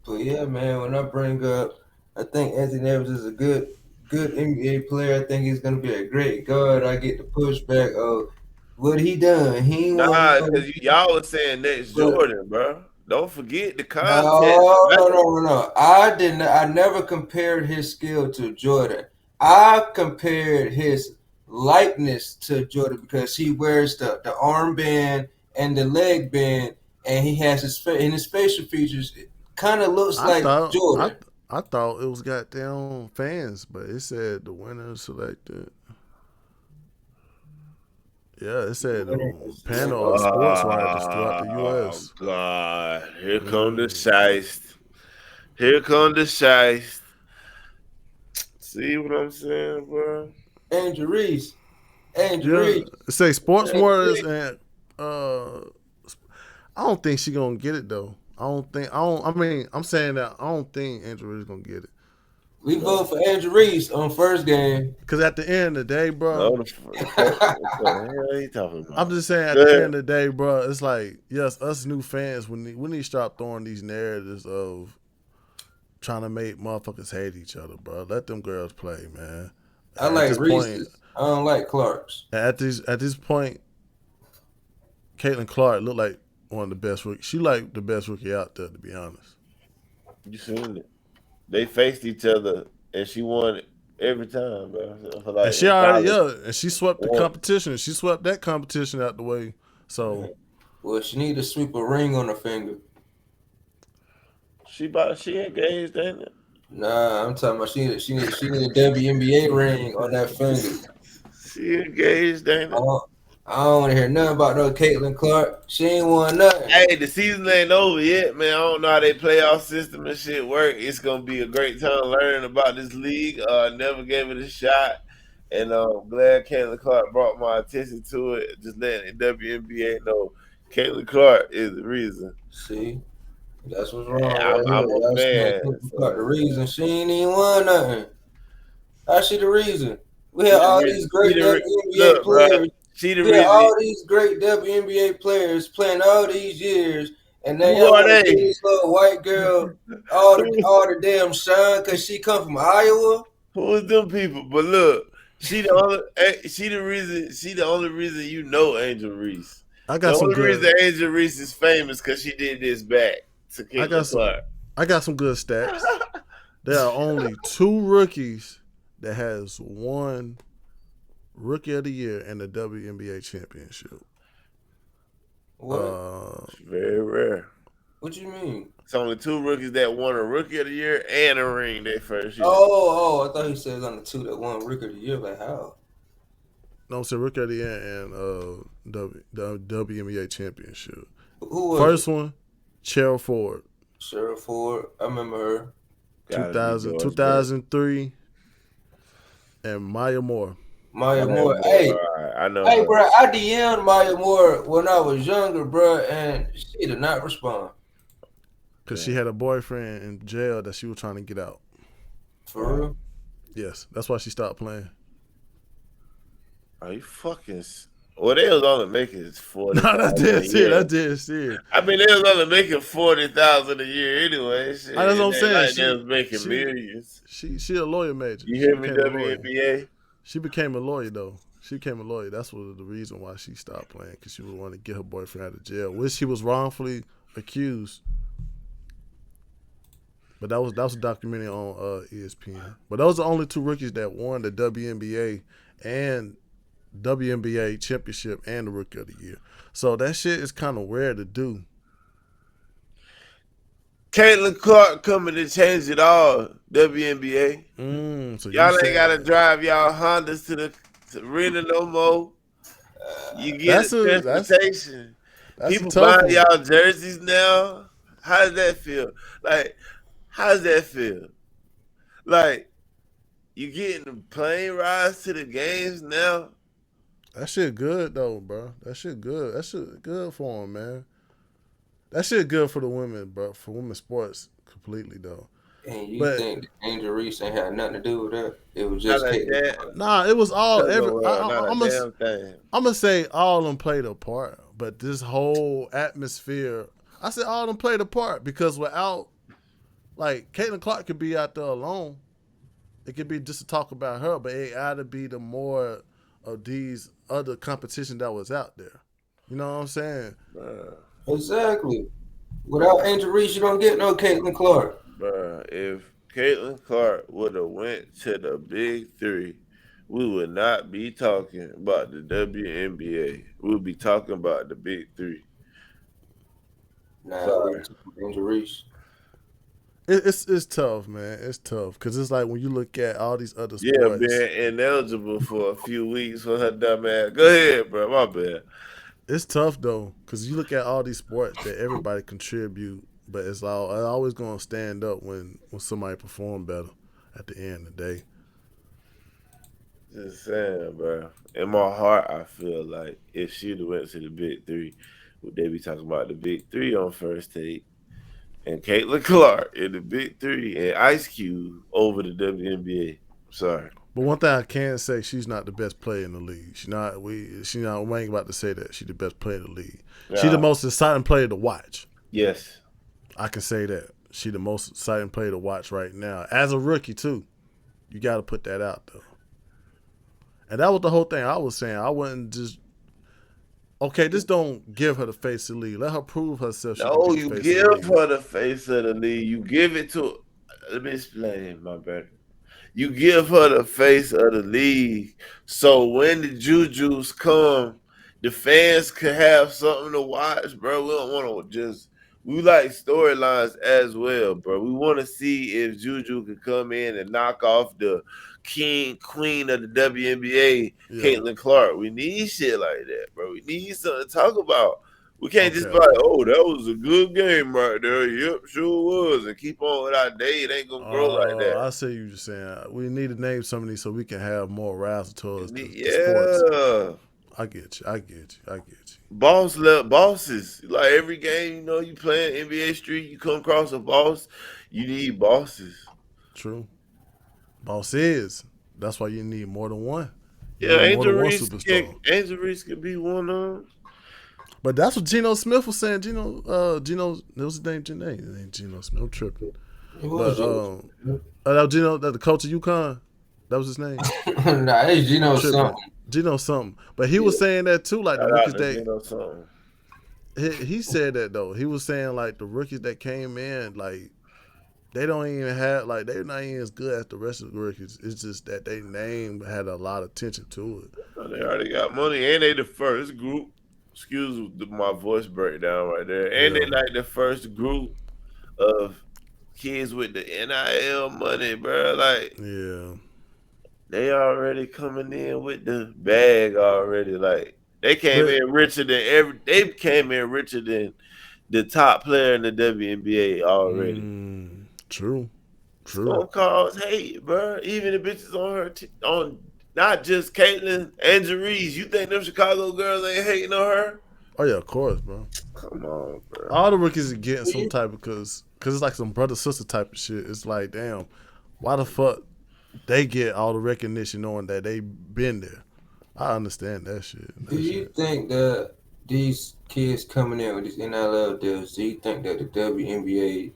But yeah, man, when I bring up, I think Anthony Edwards is a good NBA player. I think he's gonna be a great guard. I get the pushback of what he done. He because y'all was saying next Jordan, bro. Don't forget the context. No. I never compared his skill to Jordan. I compared his likeness to Jordan because he wears the armband and the leg band, and he has his facial features. Kind of looks like Jordan. I thought it was goddamn fans, but it said the winner selected. Yeah, it said the panel of sports writers throughout the U.S. Oh, God. Here come the shiest. Here come the shiest. See what I'm saying, bro? Andrew Reese. It say sports writers, and I don't think she gonna get it though. I'm saying that I don't think Andrew Reese gonna get it. We vote for Andrew Reese on first game. Because at the end of the day, bro. What the hell are you talking about? I'm just saying at the end of the day, bro, it's like, yes, us new fans, we need to stop throwing these narratives of trying to make motherfuckers hate each other, bro. Let them girls play, man. I like Reese's. I don't like Clark's. At this point, Caitlin Clark looked like one of the best rookies. She like the best rookie out there, to be honest. You seen it. They faced each other, and she won every time, bro. And she already, and she swept the competition. She swept that competition out the way. So, well, she need to sweep a ring on her finger. She engaged, ain't it? Nah, I'm talking about she need a WNBA ring on that finger. She engaged, ain't it? I don't want to hear nothing about no Caitlin Clark. She ain't won nothing. Hey, the season ain't over yet, man. I don't know how they playoff system and shit work. It's gonna be a great time learning about this league. Never gave it a shot, and I'm glad Caitlin Clark brought my attention to it. Just letting the WNBA know Caitlin Clark is the reason. See, that's what's wrong. I'm a fan. The reason she ain't even won nothing. How's she the reason? We had all these great WNBA players. She the Yeah, all reason. these great WNBA players playing all these years, and now Who y'all are want to give they? this little white girl all the damn shine because she come from Iowa. Who is them people? But look, she the only reason you know Angel Reese. I The got some only reason good. Angel Reese is famous because she did this back to I got Caitlin some. Clark. I got some good stats. There are only 2 rookies that has won Rookie of the Year in the WNBA championship. What? It's very rare. What you mean? It's only 2 rookies that won a Rookie of the Year and a ring their first year. Oh, I thought he said it was on the 2 that won Rookie of the Year. Like how? No, I'm saying Rookie of the Year and the WNBA championship. Who was First it? one, Cheryl Ford, Cheryl Ford. I remember her. 2003, and Maya Moore. Maya Maya Moore. Moore, Hey, alright, I know hey, her. bro. I DM'd Maya Moore when I was younger, bro, and she did not respond. Because she had a boyfriend in jail that she was trying to get out. For real? Yes, that's why she stopped playing. Are you fucking? Well, they was only making 40. No, that's dead serious. That's dead serious. I mean, they was only making 40,000 a year anyway. Shit. That's what I'm It ain't saying. like they was making millions. She a lawyer major. You She hear me, became a lawyer. WNBA? She became a lawyer though. She became a lawyer. That's what the reason why she stopped playing, because she would want to get her boyfriend out of jail, which she was wrongfully accused. But that was a documentary on ESPN. But those are the only 2 rookies that won the WNBA and WNBA championship and the Rookie of the Year. So that shit is kind of rare to do. Caitlin Clark coming to change it all, WNBA. So Y'all ain't got to drive y'all Hondas to the arena no more. You get transportation. People buying y'all jerseys now. How does that feel? Like, how does that feel? Like, you getting the plane rides to the games now? That shit good though, bro. That shit good. That shit good for them, man. That shit good for the women, bro. For women's sports, completely though. And you think Angel Reese ain't had nothing to do with that? It was just Nah, it was all I'm damn thing. gonna say all of them played a part, but this whole atmosphere, I said all of them played a part, because without, like, Caitlin Clark could be out there alone. It could be just to talk about her, but it ought to be the more of these other competition that was out there. You know what I'm saying? Exactly. Without Angel Reese, you don't get no Caitlin Clark. Bruh, if Caitlin Clark would have went to the Big 3, we would not be talking about the WNBA. We would be talking about the Big 3. Nah, Angel Reese. It's tough, man. It's tough because it's like when you look at all these other sports. Yeah, being ineligible for a few weeks for her dumb ass. Go ahead, bro. My bad. It's tough though, because you look at all these sports that everybody contribute, but it's always going to stand up when somebody perform better at the end of the day. Just saying, bro. In my heart, I feel like if she'd have went to the Big 3, would they be talking about the Big 3 on First Take? And Caitlin Clark in the Big 3 and Ice Cube over the WNBA. I'm sorry. But one thing I can say, she's not the best player in the league. We ain't about to say that she's the best player in the league. Nah. She's the most exciting player to watch. Yes. I can say that. She's the most exciting player to watch right now. As a rookie, too. You got to put that out, though. And that was the whole thing I was saying. I wouldn't just, okay, just don't give her the face of the league. Let her prove herself. No, you give her the face of the league. You give it to, let me explain, my brother. You give her the face of the league, so when the Jujus come, the fans could have something to watch, bro. We don't want to just, we like storylines as well, bro. We want to see if Juju can come in and knock off the queen of the WNBA, Caitlin Clark. We need shit like that, bro. We need something to talk about. We can't just be like, oh, that was a good game right there. Yep, sure was. And keep on with our day. It ain't going to grow like that. I see you just saying. We need to name some of these so we can have more razzle towards the sports. I get you. Bosses. Like every game, you playing NBA Street, you come across a boss, you need bosses. True. Bosses. That's why you need more than one. Yeah, More Angel than one Reese superstar. could be one of them. But that's what Geno Smith was saying. Geno, that was his name. It ain't Geno Smith. I'm tripping. It But was Geno. that was Geno, the coach of UConn. That was his name. Nah, it's Geno Tripping. something. Geno something. But he was saying that too, like the Shout out rookies to that Geno something. he said that though. He was saying like the rookies that came in, like they don't even have like they're not even as good as the rest of the rookies. It's just that they name had a lot of attention to it. They already got money, and they the first group. Excuse my voice breakdown right there. And they like the first group of kids with the NIL money, bro. Like, yeah, they already coming in with the bag already. Like, they came but, in richer than They came in richer than the top player in the WNBA already. True. It's gonna cause hate, bro. Even the bitches on her on not just Caitlyn and Jerice. You think them Chicago girls ain't hating on her? Oh yeah, of course, bro. Come on, bro. All the rookies are getting some type of because it's like some brother sister type of shit. It's like, damn, why the fuck they get all the recognition knowing that they been there? I understand that shit. Do you think that these kids coming in with these NIL deals, do you think that the WNBA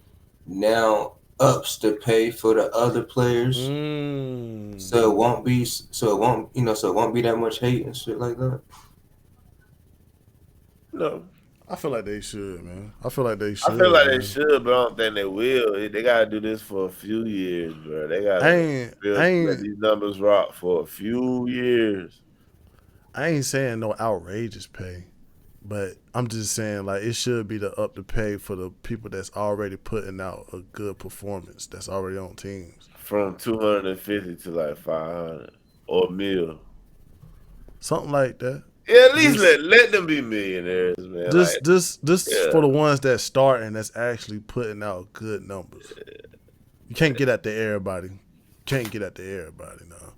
now ups the pay for the other players? So it won't be that much hate and shit like that? No. I feel like they should, man. I feel like they They should, but I don't think they will. They gotta do this for a few years, bro. They gotta let these numbers rock for a few years. I ain't saying no outrageous pay, but I'm just saying like it should be the up to pay for the people that's already putting out a good performance, that's already on teams. From 250 to like 500 or a mil. Something like that. Yeah, at least let them be millionaires, man. This for the ones that start and that's actually putting out good numbers. Yeah. You can't get at to everybody. No.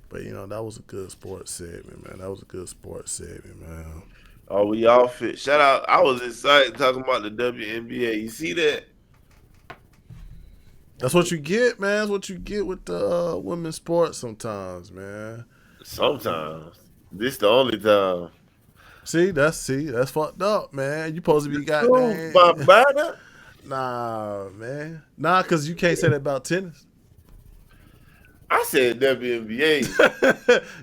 But that was a good sports segment, man. Man. Oh, we all fit. Shout out! I was excited talking about the WNBA. You see that? That's what you get, man. That's what you get with the women's sports sometimes, man. Sometimes. This the only time. See, that's fucked up, man. You supposed to be goddamn. Nah, man. Nah, because you can't say that about tennis. I said WNBA.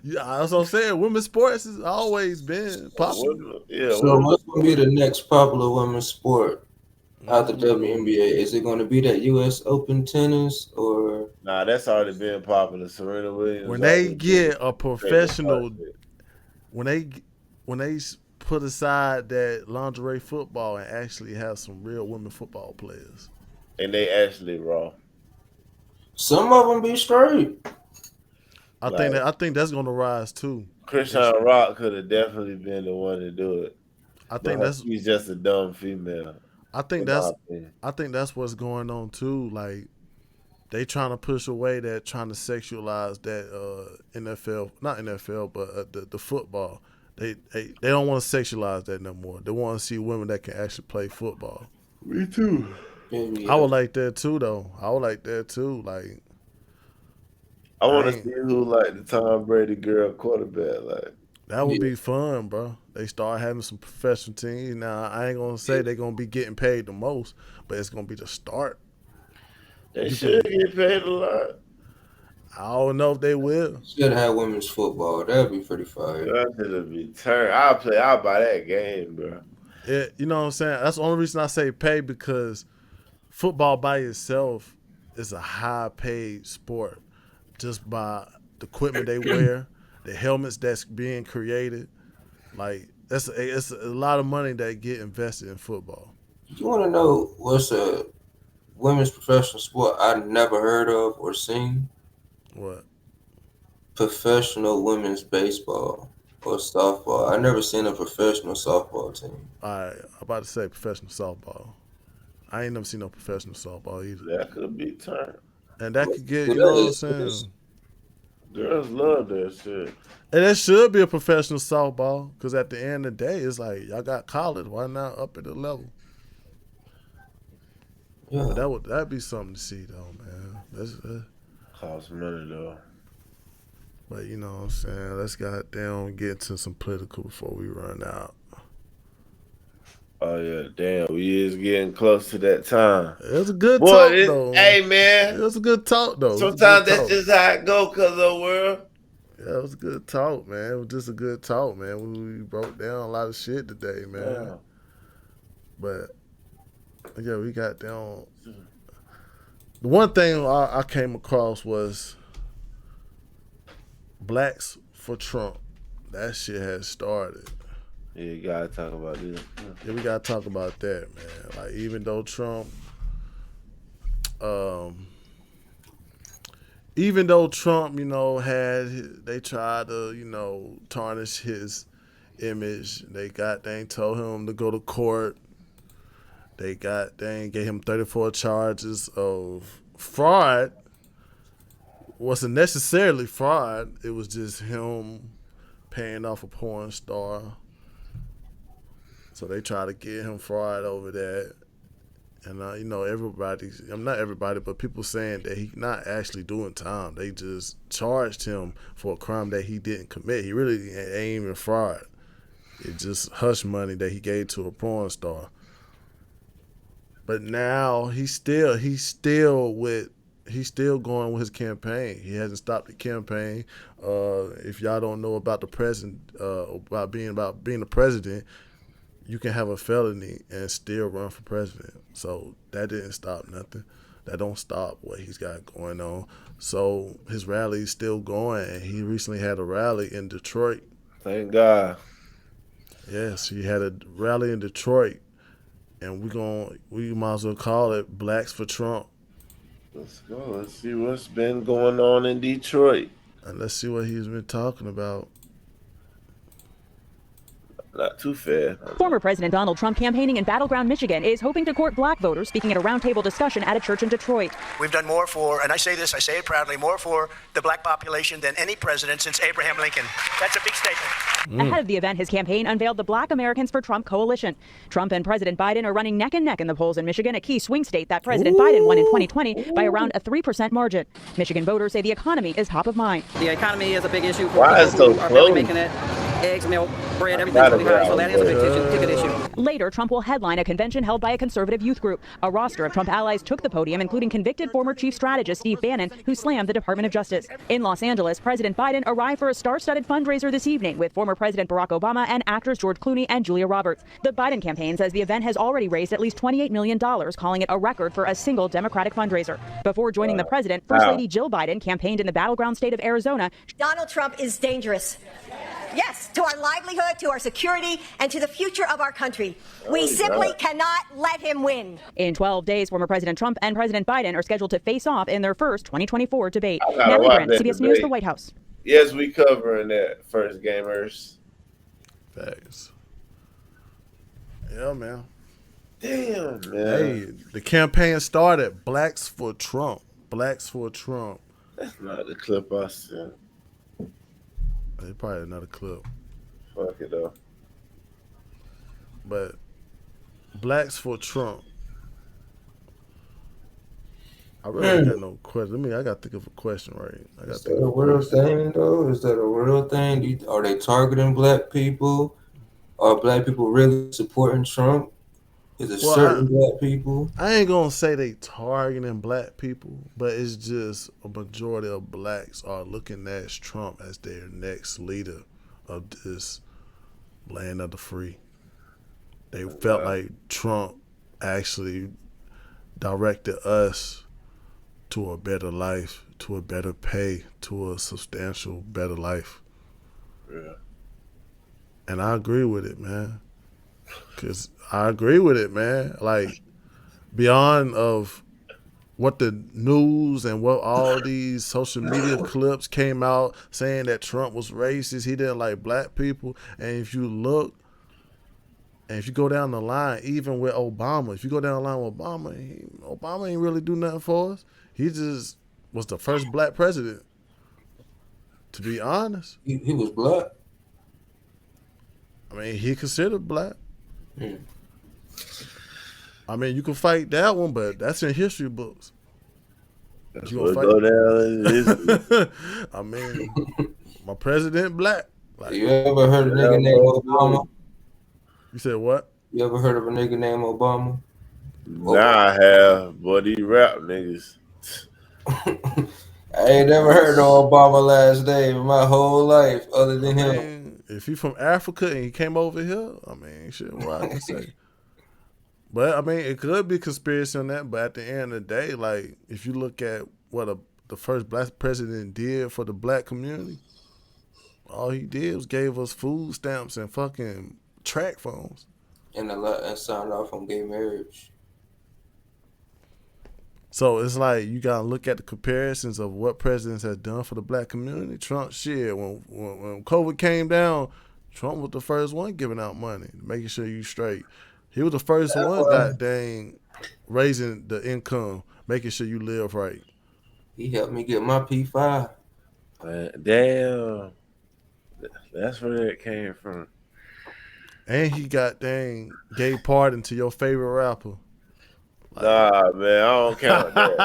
Yeah, that's what I'm saying. Women's sports has always been popular. So what's going to be the next popular women's sport after WNBA? Is it going to be that U.S. Open tennis or? Nah, that's already been popular. Serena Williams. When they get a professional, when they put aside that lingerie football and actually have some real women football players, and they actually raw. Some of them be straight. I think that's gonna rise too. Christian Rock could have definitely been the one to do it. I think he's just a dumb female. I think that's what's going on too. Like they trying to push away that trying to sexualize that not NFL, but the football. They don't want to sexualize that no more. They want to see women that can actually play football. Me too. I would like that too, though. Like I want to see who like the Tom Brady girl quarterback. Like that would be fun, bro. They start having some professional teams. Now I ain't gonna say they're gonna be getting paid the most, but it's gonna be the start. They should get paid a lot. I don't know if they will. Should have women's football. That'd be pretty fire. That should be turned. I'll buy that game, bro. You know what I'm saying? That's the only reason I say pay, because football by itself is a high-paid sport just by the equipment they wear, the helmets that's being created. Like it's a lot of money that get invested in football. You want to know what's a women's professional sport I've never heard of or seen? What? Professional women's baseball or softball. I never seen a professional softball team. I'm about to say professional softball. I ain't never seen no professional softball either. That could be turned. And that could get, you know what I'm saying? Girls love that shit. And that should be a professional softball, because at the end of the day, it's like, y'all got college. Why not up at the level? Yeah. But that'd be something to see, though, man. Costs money, though. But you know what I'm saying? Let's goddamn get into some political before we run out. Oh yeah, damn, we is getting close to that time. It was a good Boy, talk though. hey It man, was a good talk though. It was a sometimes good that's talk. just how it go, cause of the world. Yeah, it was a good talk, man. It was just a good talk, man. We broke down a lot of shit today, man. Yeah. But yeah, we got down. The one thing I came across was blacks for Trump. That shit has started. Yeah, you gotta talk about this. Yeah, we gotta talk about that, man. Like even though Trump, you know, they tried to, you know, tarnish his image. They told him to go to court. They gave him 34 charges of fraud. Wasn't necessarily fraud. It was just him paying off a porn star. So they try to get him fraud over that. And, you know, not everybody, but people saying that he's not actually doing time. They just charged him for a crime that he didn't commit. He really ain't even fraud. It's just hush money that he gave to a porn star. But now he's still going with his campaign. He hasn't stopped the campaign. If y'all don't know about the president, about being the president, you can have a felony and still run for president. So that didn't stop nothing. That don't stop what he's got going on. So his rally is still going. And he recently had a rally in Detroit. Thank God. Yes, he had a rally in Detroit. And we might as well call it Blacks for Trump. Let's go. Let's see what's been going on in Detroit. And let's see what he's been talking about. Not too fair. Former President Donald Trump, campaigning in battleground Michigan, is hoping to court black voters, speaking at a roundtable discussion at a church in Detroit. We've done more for, and I say it proudly, more for the black population than any president since Abraham Lincoln. That's a big statement. Ahead of the event, his campaign unveiled the Black Americans for Trump coalition. Trump and President Biden are running neck and neck in the polls in Michigan, a key swing state that President Biden won in 2020 by around a 3% margin. Michigan voters say the economy is top of mind. The economy is a big issue for Why people is who so are close? barely making it. Eggs, milk, bread, everything's really high, so that is a big issue. Later, Trump will headline a convention held by a conservative youth group. A roster of Trump allies took the podium, including convicted former chief strategist Steve Bannon, who slammed the Department of Justice. In Los Angeles, President Biden arrived for a star-studded fundraiser this evening with former President Barack Obama and actors George Clooney and Julia Roberts. The Biden campaign says the event has already raised at least $28 million, calling it a record for a single Democratic fundraiser. Before joining the president, First Lady Jill Biden campaigned in the battleground state of Arizona. Donald Trump is dangerous. Yes, to our livelihood, to our security, and to the future of our country. We simply cannot let him win. In 12 days, former President Trump and President Biden are scheduled to face off in their first 2024 debate. Natalie Brand, CBS News, the White House. Yes, we covering that, first gamers. Thanks. Yeah, man. Damn, man. Hey, the campaign started. Blacks for Trump. Blacks for Trump. That's not the clip I sent. It's probably another clip. Fuck it though. But Blacks for Trump. I really ain't got no question. I got to think of a question right. Is that a real thing though? Is that a real thing? Are they targeting black people? Are black people really supporting Trump? Is it certain black people? I ain't gonna say they targeting black people, but it's just a majority of blacks are looking at Trump as their next leader of this land of the free. They felt like Trump actually directed us to a better life, to a better pay, to a substantial better life. Yeah. And I agree with it, man. Cause I agree with it, man. Like beyond of what the news and what all these social media clips came out saying that Trump was racist, he didn't like black people. And if you look, and if you go down the line, even with Obama, if you go down the line with Obama, Obama ain't really do nothing for us. He just was the first black president. To be honest, he was black. I mean, he considered black. I mean, you can fight that one, but that's in history books. That's You gonna what fight? go down in history. I mean, my president black. Like, You ever heard a nigga Yeah, named most Obama? you said what? You ever heard of a nigga named Obama? Nah, I have, but these rap niggas. I ain't never heard no Obama last name in my whole life other than I him. mean, if he from Africa and he came over here, I mean, shit, what I can say. But I mean, it could be conspiracy on that. But at the end of the day, like if you look at what the first black president did for the black community, all he did was gave us food stamps and fucking track phones. And signed off on gay marriage. So it's like you gotta look at the comparisons of what presidents have done for the black community. Trump, shit, when COVID came down, Trump was the first one giving out money, making sure you straight. He was the first one, god dang, raising the income, making sure you live right. He helped me get my P5. Damn, that's where that came from. And he got dang gave pardon to your favorite rapper. Like, nah, man, I don't count that.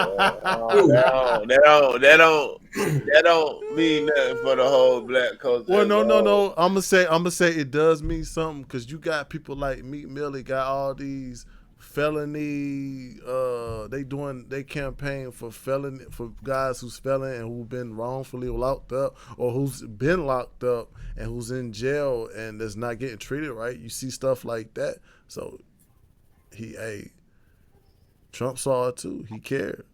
That don't mean nothing for the whole black culture. Well, no. I'm gonna say it does mean something because you got people like Meek Millie got all these felony. They campaign for felony for guys who's felon and who've been wrongfully locked up or who's been locked up and who's in jail and is not getting treated right. You see stuff like that, so Trump saw it too. He cared.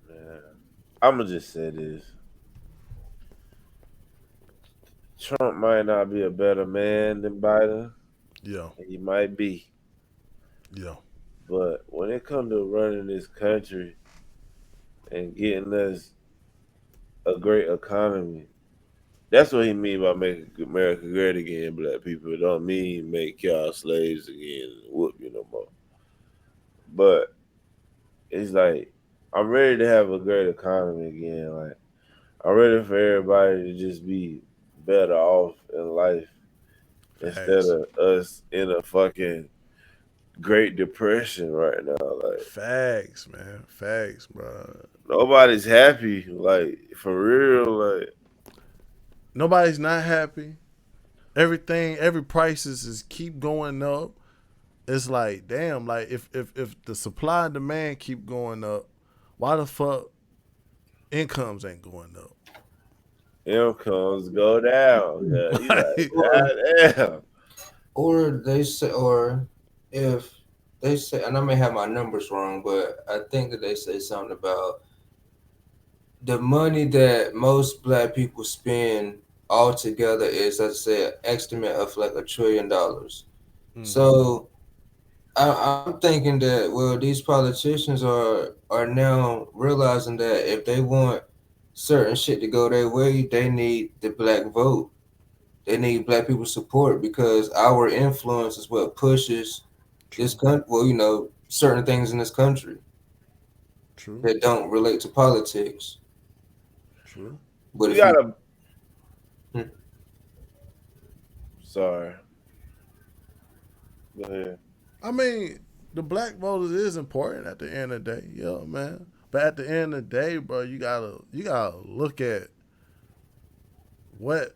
Man, I'm gonna just say this. Trump might not be a better man than Biden. Yeah. He might be. Yeah. But when it comes to running this country and getting us a great economy, that's what he mean by making America great again, black people. It don't mean make y'all slaves again and whoop you no more. But it's like I'm ready to have a great economy again. Like I'm ready for everybody to just be better off in life instead of us in a fucking Great Depression right now. Like facts, man. Facts, bro. Nobody's happy. Like for real. Like nobody's not happy. Every prices is keep going up. It's like, damn, like if the supply and demand keep going up, why the fuck incomes ain't going up? Incomes go down. Like, damn. Or they say, or if they say, and I may have my numbers wrong, but I think that they say something about the money that most black people spend altogether is, let's say, an estimate of like $1 trillion. Mm-hmm. So I'm thinking that, well, these politicians are now realizing that if they want certain shit to go their way, they need the black vote. They need black people's support because our influence is what pushes this country. Well, certain things in this country that don't relate to politics. True. But you gotta. Sorry. Go ahead. I mean, the black voters is important at the end of the day, man. But at the end of the day, bro, you gotta look at what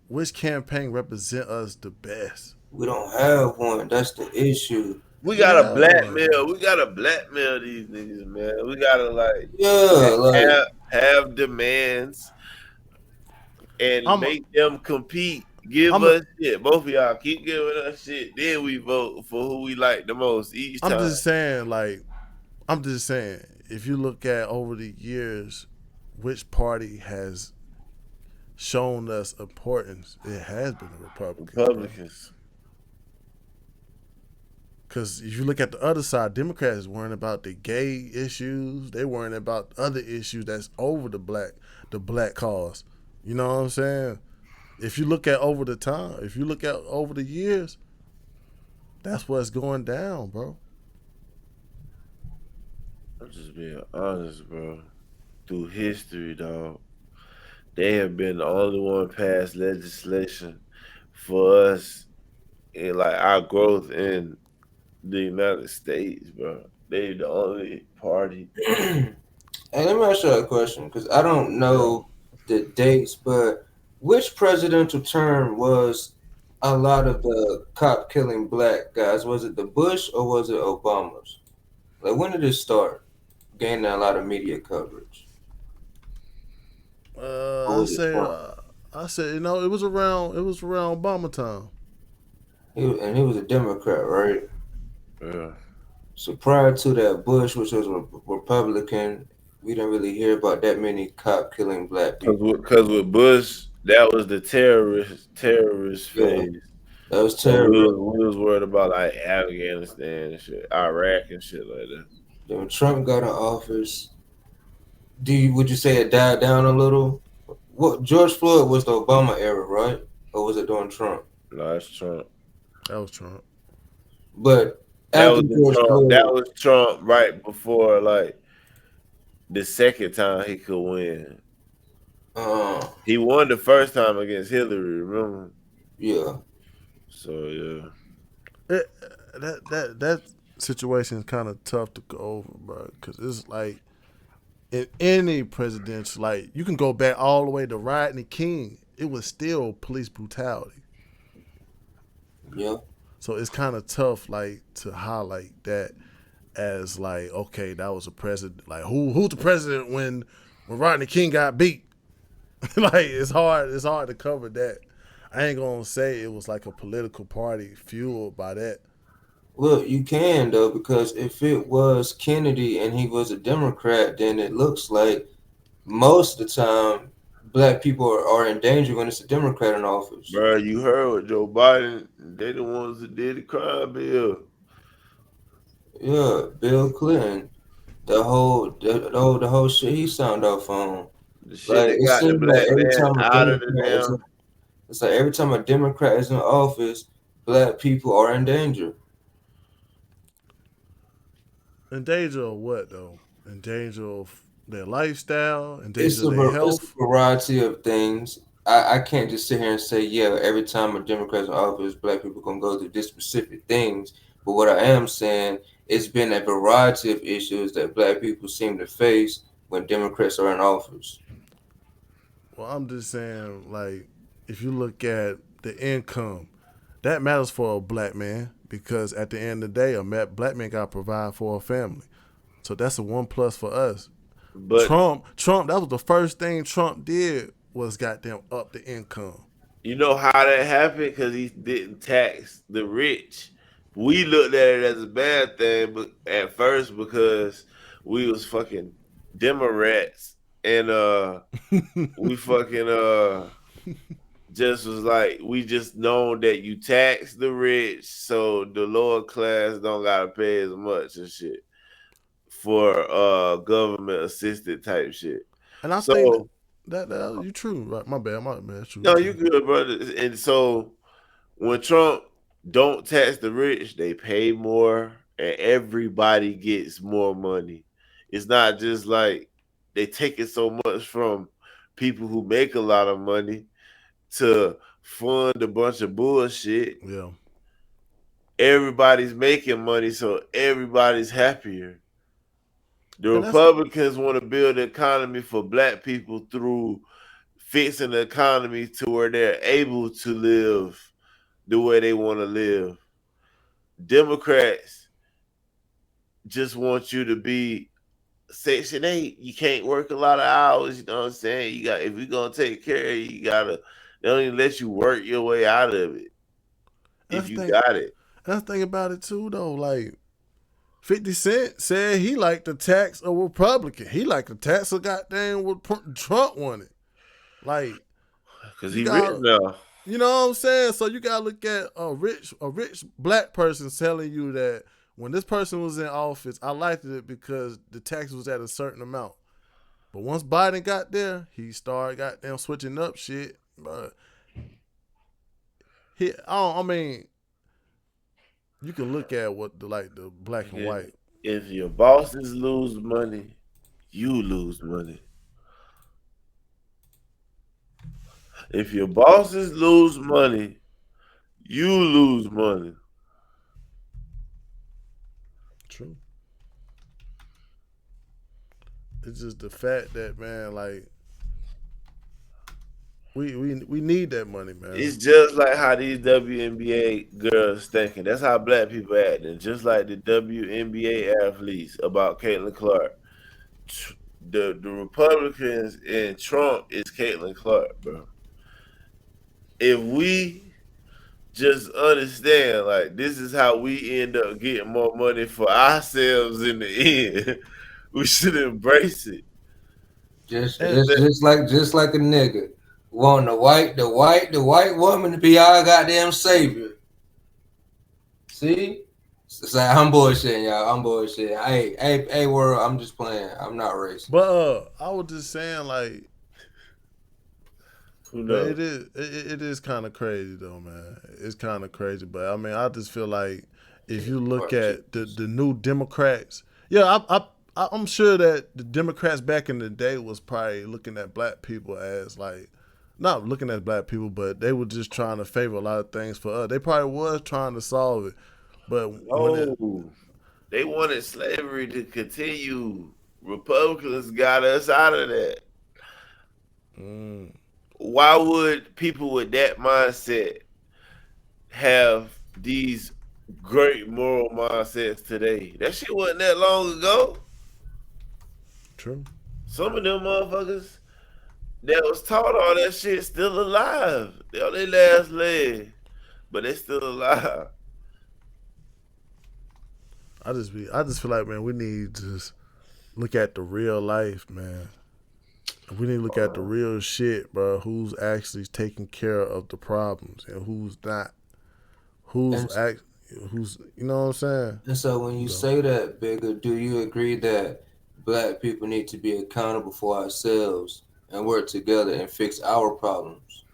which campaign represent us the best. We don't have one. That's the issue. We gotta blackmail. We gotta blackmail these niggas, man. We gotta have demands and make them compete. Give us shit. Both of y'all keep giving us shit. Then we vote for who we like the most each time. I'm just saying, if you look at over the years, which party has shown us importance, it has been the Republicans. Because if you look at the other side, Democrats weren't about the gay issues. They weren't about other issues that's over the black cause. You know what I'm saying? If you look at over the years, that's what's going down, bro. I'm just being honest, bro. Through history, dog, they have been the only one passed legislation for us in like our growth in the United States, bro. They the only party. Hey, let me ask you a question because I don't know the dates, but which presidential term was a lot of the cop killing black guys? Was it the Bush or was it Obama's? Like, when did it start gaining a lot of media coverage? Or I was it say, Trump? I said, it was around Obama time. And he was a Democrat, right? Yeah. So prior to that, Bush, which was a Republican, we didn't really hear about that many cop killing black people. Because with Bush, that was the terrorist Yeah, phase. that was So terrorism. we was worried about like Afghanistan and shit, Iraq and shit like that. Then when Trump got in office, would you say it died down a little? What George Floyd was the Obama era, right? Or was it during Trump? No, that's Trump. That was Trump. But That after was the George Trump. That Floyd, was Trump right before like the second time he could win. He won the first time against Hillary, remember? Yeah. So yeah. That situation is kind of tough to go over, bro, because it's like in any presidential, like you can go back all the way to Rodney King, it was still police brutality. Yeah. So it's kind of tough, like to highlight that as like, okay, that was a president. Like who's the president when Rodney King got beat? Like it's hard to cover that. I ain't gonna say it was like a political party fueled by that. Well, you can though, because if it was Kennedy and he was a Democrat, then it looks like most of the time black people are in danger when it's a Democrat in office. Bro, you heard what Joe Biden, they the ones that did the crime bill. Yeah, Bill Clinton, the whole shit he signed off on. The shit Like that it got the seems like black every man time a out of the Democrat is damn. in, it's like every time a Democrat is in office, black people are in danger. In danger of what though? In danger of their lifestyle, in danger It's of their it's health. a variety of things. I can't just sit here and say, yeah, every time a Democrat's in office, black people gonna go through this specific things. But what I am saying, it's been a variety of issues that black people seem to face when Democrats are in office. Well, I'm just saying, like, if you look at the income, that matters for a black man because at the end of the day, black man got to provide for a family. So that's a one plus for us. But Trump, that was the first thing Trump did was goddamn up the income. you know how that happened? Because he didn't tax the rich. We looked at it as a bad thing but at first because we was fucking Democrats and we fucking just was like we just known that you tax the rich so the lower class don't gotta pay as much and shit for government assisted type shit. And I think So that you true, right? My bad, true. no, you good, brother. And so when Trump don't tax the rich, they pay more and everybody gets more money. It's not just like they take it so much from people who make a lot of money to fund a bunch of bullshit. Yeah. Everybody's making money, so everybody's happier. The And Republicans want to build the economy for black people through fixing the economy to where they're able to live the way they want to live. Democrats just want you to be Section 8. You can't work a lot of hours, you know what I'm saying? You got if we're gonna take care of you gotta they don't even let you work your way out of it. If you got it. That's the thing about it too though, like 50 Cent said he liked the tax a Republican. He liked the tax a goddamn what Trump wanted. Like, because he rich now. You know what I'm saying? So you gotta look at a rich black person telling you that when this person was in office, I liked it because the tax was at a certain amount. But once Biden got there, he started goddamn switching up shit. But I mean, you can look at what the black and white. If your bosses lose money, you lose money. If your bosses lose money, you lose money. True. It's just the fact that, man, like, we need that money, man. It's just like how these WNBA girls thinking. That's how black people acting. Just like the WNBA athletes about Caitlin Clark. The Republicans and Trump is Caitlin Clark, bro. If we just understand, like, this is how we end up getting more money for ourselves in the end, we should embrace it. Just like a nigga. Want the white woman to be our goddamn savior. See? It's like, I'm bullshitting, y'all. I'm bullshitting. Hey, world, I'm just playing. I'm not racist. But I was just saying, like, who knows? It is kind of crazy though, man. It's kind of crazy, but I mean, I just feel like if you look at the new Democrats, I'm sure that the Democrats back in the day was probably looking at black people as like, not looking at black people, but they were just trying to favor a lot of things for us. They probably was trying to solve it, but they wanted slavery to continue. Republicans got us out of that. Why would people with that mindset have these great moral mindsets today? That shit wasn't that long ago. True. Some of them motherfuckers that was taught all that shit still alive. They on their last leg, but they still alive. I just feel like, man, we need to just look at the real life, man. We need to look at the real shit, bro. Who's actually taking care of the problems and who's not? Who's you know what I'm saying? And so when you say that, Bigger, do you agree that black people need to be accountable for ourselves and work together and fix our problems?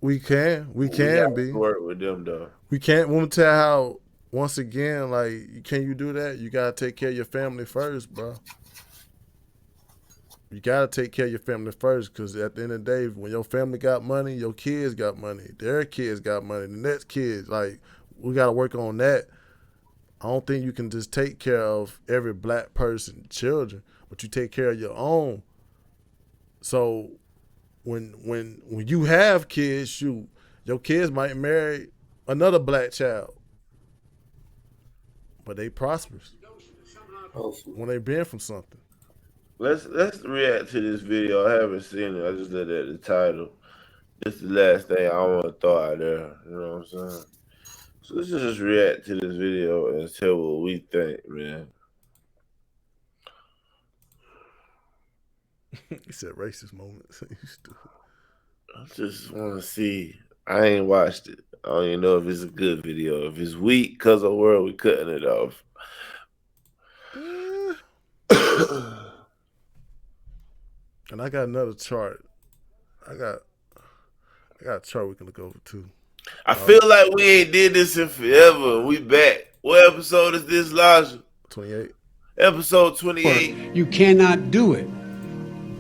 We can be. Work with them though. We can't. When we tell how, once again, like, can you do that? You gotta take care of your family first, bro. You gotta take care of your family first, because at the end of the day, when your family got money, your kids got money, their kids got money, the next kids. Like, we gotta work on that. I don't think you can just take care of every black person's children, but you take care of your own. So when you have kids, your kids might marry another black child, but they prosperous when they been from something. Let's react to this video. I haven't seen it. I just looked at the title. This is the last thing I want to throw out there. You know what I'm saying? So let's just react to this video and tell what we think, man. He said racist moments. I just want to see. I ain't watched it. I don't even know if it's a good video. If it's weak because of world, we cutting it off. And I got another chart. I got a chart we can look over too. I feel like we ain't did this in forever. We back. What episode is this, Elijah? 28. Episode 28. You cannot do it.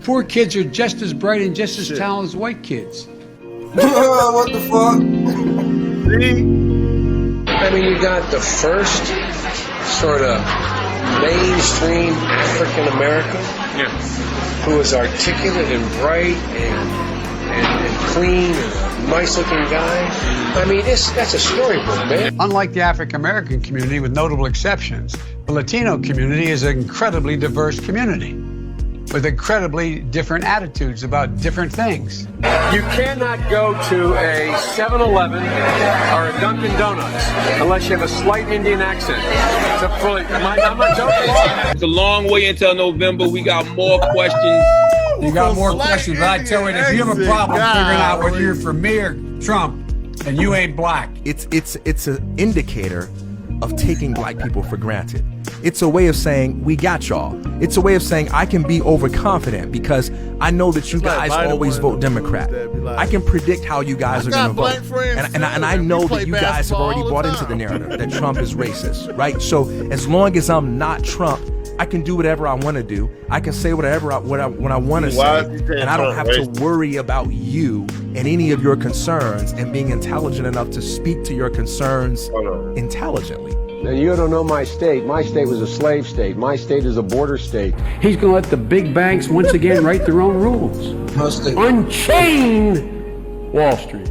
Poor kids are just as bright and just as talented as white kids. What the fuck? See? I mean, you got the first sort of mainstream African American who is articulate and bright and clean and nice looking guy. I mean, that's a storybook, man. Unlike the African American community, with notable exceptions, the Latino community is an incredibly diverse community with incredibly different attitudes about different things. You cannot go to a 7-Eleven or a Dunkin' Donuts unless you have a slight Indian accent. I'm not joking. It's a long way until November. We got more questions. You got more questions, but I tell you, if you have a problem figuring out whether you're for me or Trump, and you ain't black. It's an indicator of taking black people for granted. It's a way of saying, we got y'all. It's a way of saying, I can be overconfident because I know that you guys always vote Democrat. I can predict how you guys are going to vote. And I know that you guys have already bought into the narrative that Trump is racist, right? So as long as I'm not Trump, I can do whatever I want to do. I can say whatever when I want to say, and I don't have to worry about you and any of your concerns and being intelligent enough to speak to your concerns intelligently. Now, you don't know my state. My state was a slave state. My state is a border state. He's going to let the big banks once again write their own rules. Unchain Wall Street.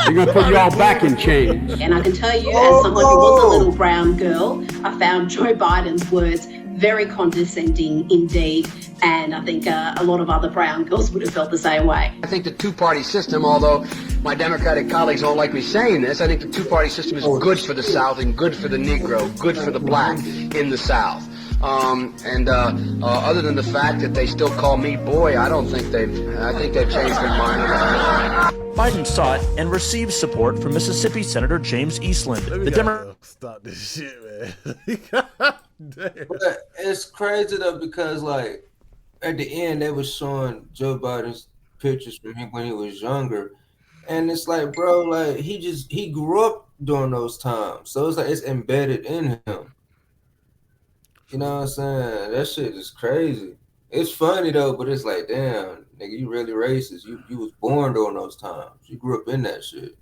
They're going to put you all back in chains. And I can tell you, as someone who was a little brown girl, I found Joe Biden's words very condescending indeed. And I think a lot of other brown girls would have felt the same way. I think the two-party system, although my Democratic colleagues don't like me saying this, I think the two-party system is good for the South and good for the Negro, good for the black in the South. Other than the fact that they still call me boy, I think they've changed their mind. Biden sought and received support from Mississippi Senator James Eastland. The Democrat. Stop this shit, man. But it's crazy though because like at the end they were showing Joe Biden's pictures from him when he was younger, and it's like, bro, like he grew up during those times, so it's like it's embedded in him. You know what I'm saying? That shit is crazy. It's funny though, but it's like, damn, nigga, you really racist. You was born during those times. You grew up in that shit.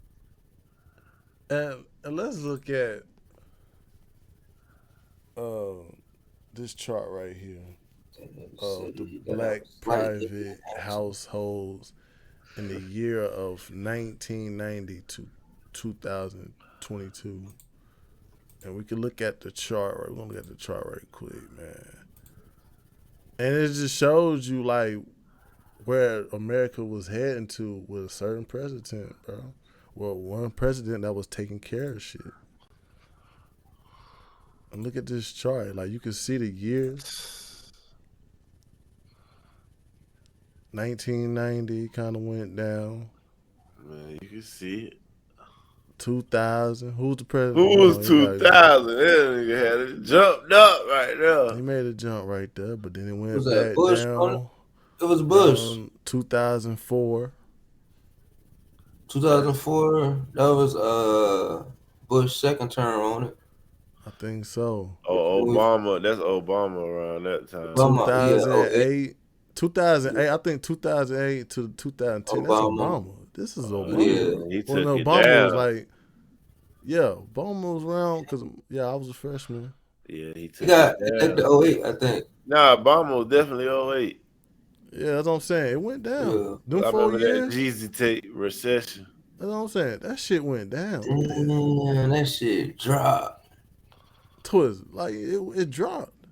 And let's look at this chart right here of the black private households in the year of 1990 to 2022. And we can look at the chart. Right? We're going to look at the chart right quick, man. And it just shows you, like, where America was heading to with a certain president, bro. Well, one president that was taking care of shit. And look at this chart. Like, you can see the years. 1990 kind of went down. Man, you can see it. 2000. Who's the president? Who was 2000? That nigga had it jumped up right there. He made a jump right there, but then it went Was back that Bush? down. It was Bush. 2004. 2004. That was Bush's second term on it. I think so. Oh, Obama. That's Obama around that time. 2008. 2008. I think 2008 to 2010. That's Obama. This is Obama. Yeah, he took it Obama down. was like, yeah, Obama was around because, I was a freshman. Yeah, he took He got it the down. 08, I think. Nah, Obama was definitely 08. Yeah, that's what I'm saying. It went down. Yeah. Them I 4 remember years. that Jeezy tape recession. That's what I'm saying. That shit went down. Man, that shit dropped. It dropped.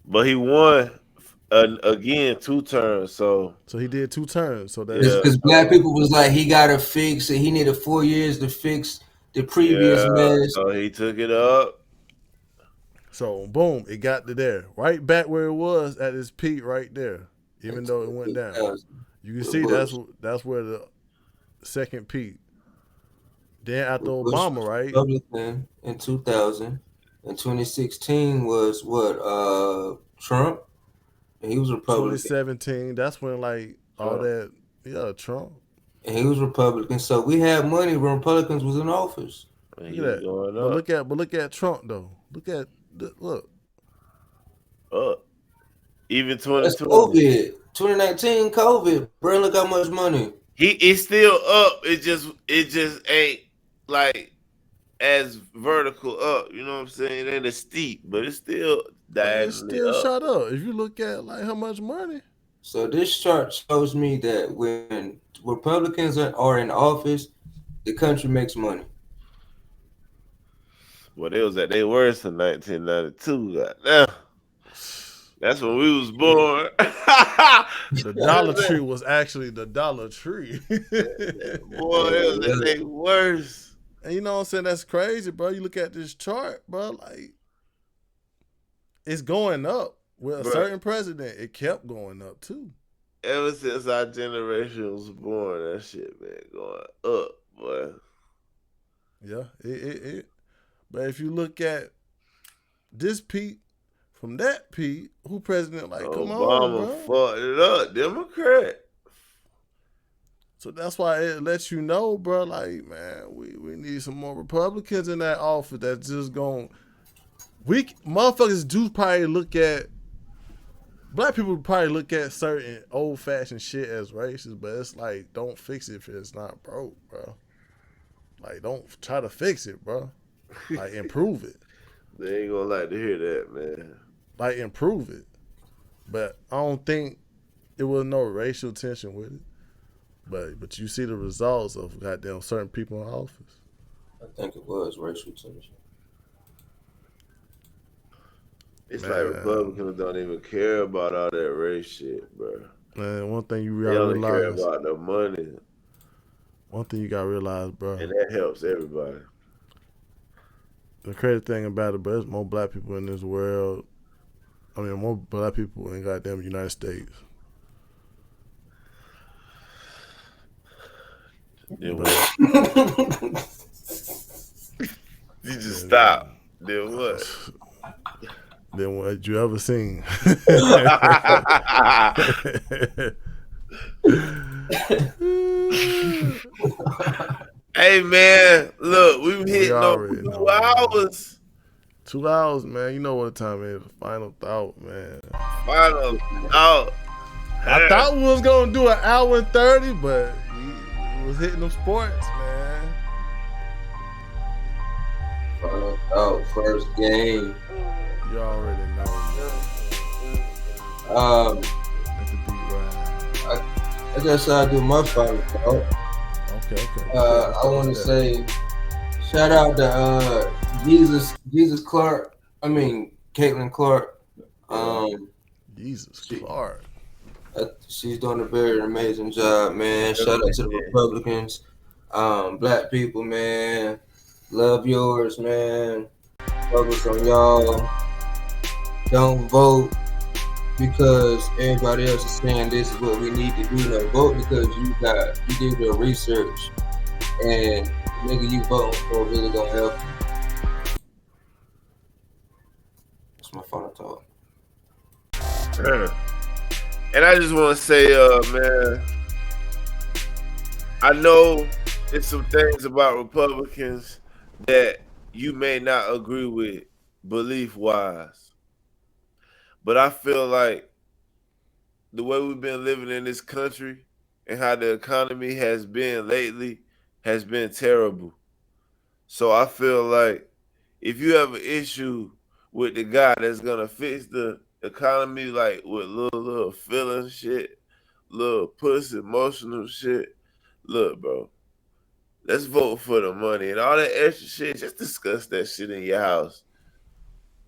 But he won again 2 terms. So he did 2 terms. So that's Because black people was like, he got to fix it. He needed 4 years to fix the previous mess. So he took it up. So boom, it got to there, right back where it was at its peak, right there. Even though it went down, you can see that's where the second peak. Then after Obama, right? Republican in 2000, and 2016 was what? Trump. And he was Republican. 2017, that's when like all that, Trump. And he was Republican. So we had money when Republicans was in office. Look at that. But look at Trump though. Look. Up. Even That's 2020. COVID. 2019 COVID. Bro, look how much money. It's still up. It just ain't like as vertical up. You know what I'm saying? It ain't as steep, but it's still diagonally up. Shot up. If you look at like how much money. So this chart shows me that when Republicans are in office, the country makes money. Well, it was at their worst in 1992. Goddamn. That's when we was born. The Dollar Tree was actually the Dollar Tree. Boy, it was at their worst. And you know what I'm saying? That's crazy, bro. You look at this chart, bro, like it's going up. With a certain president, it kept going up too. Ever since our generation was born, that shit been going up, boy. Yeah, it. But if you look at this peak from that peak, who president? Like, come on, bro. Obama fucked it up, Democrat. So that's why it lets you know, bro. Like, man, we need some more Republicans in that office. That's just going. Motherfuckers do probably look at. Black people probably look at certain old fashioned shit as racist, but it's like, don't fix it if it's not broke, bro. Like, don't try to fix it, bro. Like, improve it. They ain't gonna like to hear that, man. Like, improve it. But I don't think it was no racial tension with it. But you see the results of goddamn certain people in office. I think it was racial tension. It's like Republicans don't even care about all that race shit, bro. Man, one thing you They gotta only care realize. about the money. One thing you gotta realize, bro. And that helps everybody. The crazy thing about it, bro, there's more black people in this world. I mean, more black people in goddamn United States. Then what? You just stop. Then what? Then what you ever seen? Hey man, look, we've hit on 2 hours. 2 hours, man. You know what the time is. Final thought, man. Final thought. I thought we was gonna do an hour and 30, but we was hitting them sports, man. Final thought, first game. You already know. I guess I'll do my final thought. Okay. I want to say, shout out to Jesus Clark. I mean, Caitlin Clark. Jesus Clark. She's doing a very amazing job, man. Shout out to the Republicans, black people, man. Love yours, man. Focus on y'all. Don't vote because everybody else is saying this is what we need to do. No, vote because you did your research, and nigga you voting for really gonna help you. That's my final thought. And I just want to say, man, I know there's some things about Republicans that you may not agree with belief-wise. But I feel like the way we've been living in this country and how the economy has been lately has been terrible. So I feel like if you have an issue with the guy that's going to fix the economy, like with little feeling shit, little pussy emotional shit, look, bro, let's vote for the money and all that extra shit. Just discuss that shit in your house.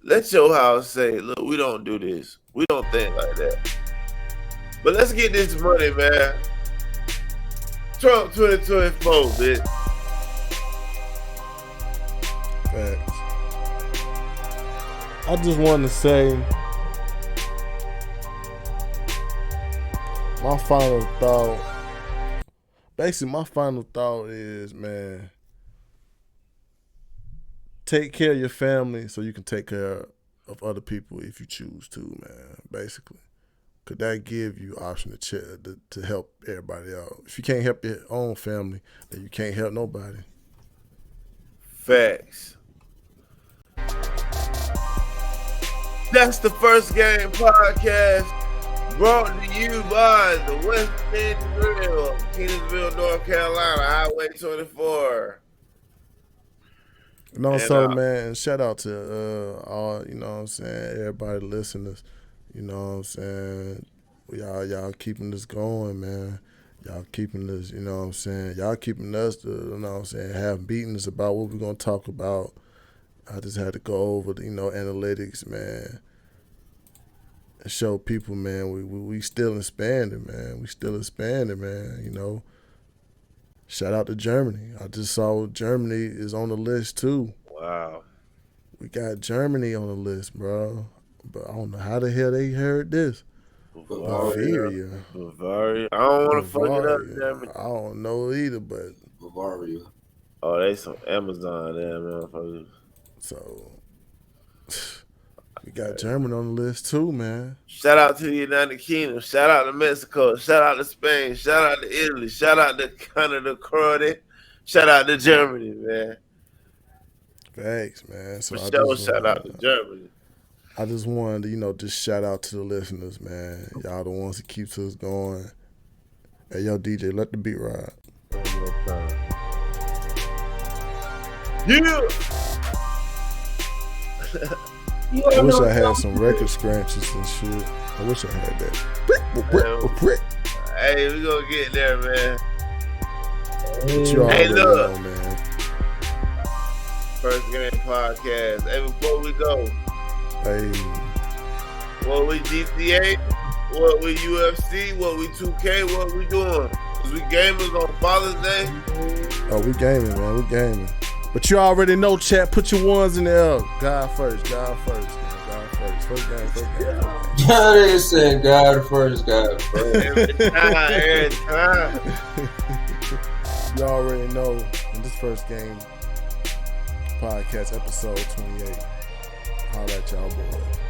Let your house say, look, we don't do this. We don't think like that. But let's get this money, man. Trump 2024, bitch. Facts. I just wanted to say my final thought. Basically, my final thought is, man, take care of your family so you can take care of other people if you choose to, man, basically. Because that give you option to help everybody out. If you can't help your own family, then you can't help nobody. Facts. That's the First Game Podcast, brought to you by the West End Grill, Kenansville, North Carolina, Highway 24. You know, so man, shout out to all, you know what I'm saying, everybody listeners. You know what I'm saying? Y'all keeping this going, man. Y'all keeping this, you know what I'm saying? Y'all keeping us to, you know what I'm saying, have meetings about what we're gonna talk about. I just had to go over the, analytics, man. And show people, man, we still expanding, man. We still expanding, man, you know. Shout out to Germany. I just saw Germany is on the list too. Wow. We got Germany on the list, bro. But I don't know how the hell they heard this. Bavaria. I don't want to fuck it up, Germany. I don't know either, but Bavaria. Oh, they some Amazon there, man. So we got Germany on the list too, man. Shout out to the United Kingdom. Shout out to Mexico. Shout out to Spain. Shout out to Italy. Shout out to Canada, Croatia. Shout out to Germany, man. Thanks, man. So shout out to Germany. I just wanted to, just shout out to the listeners, man. Y'all the ones that keeps us going. Hey, yo, DJ, let the beat ride. One more time. I wish I had some record scratches and shit. I wish I had that. Hey, we gonna get there, man. But you already know, man. First Game Podcast. Hey, before we go, what we GTA? What we UFC? What we 2K? What we doing? Cause we gamers on Father's Day. Oh, we gaming, man. We gaming. But you already know, chat. Put your ones in the air. God first. God first. Man. God first. First game. First game. God is saying God first. God first. Every time. You already know. In this First Game Podcast, episode 28. Holla at y'all, boys.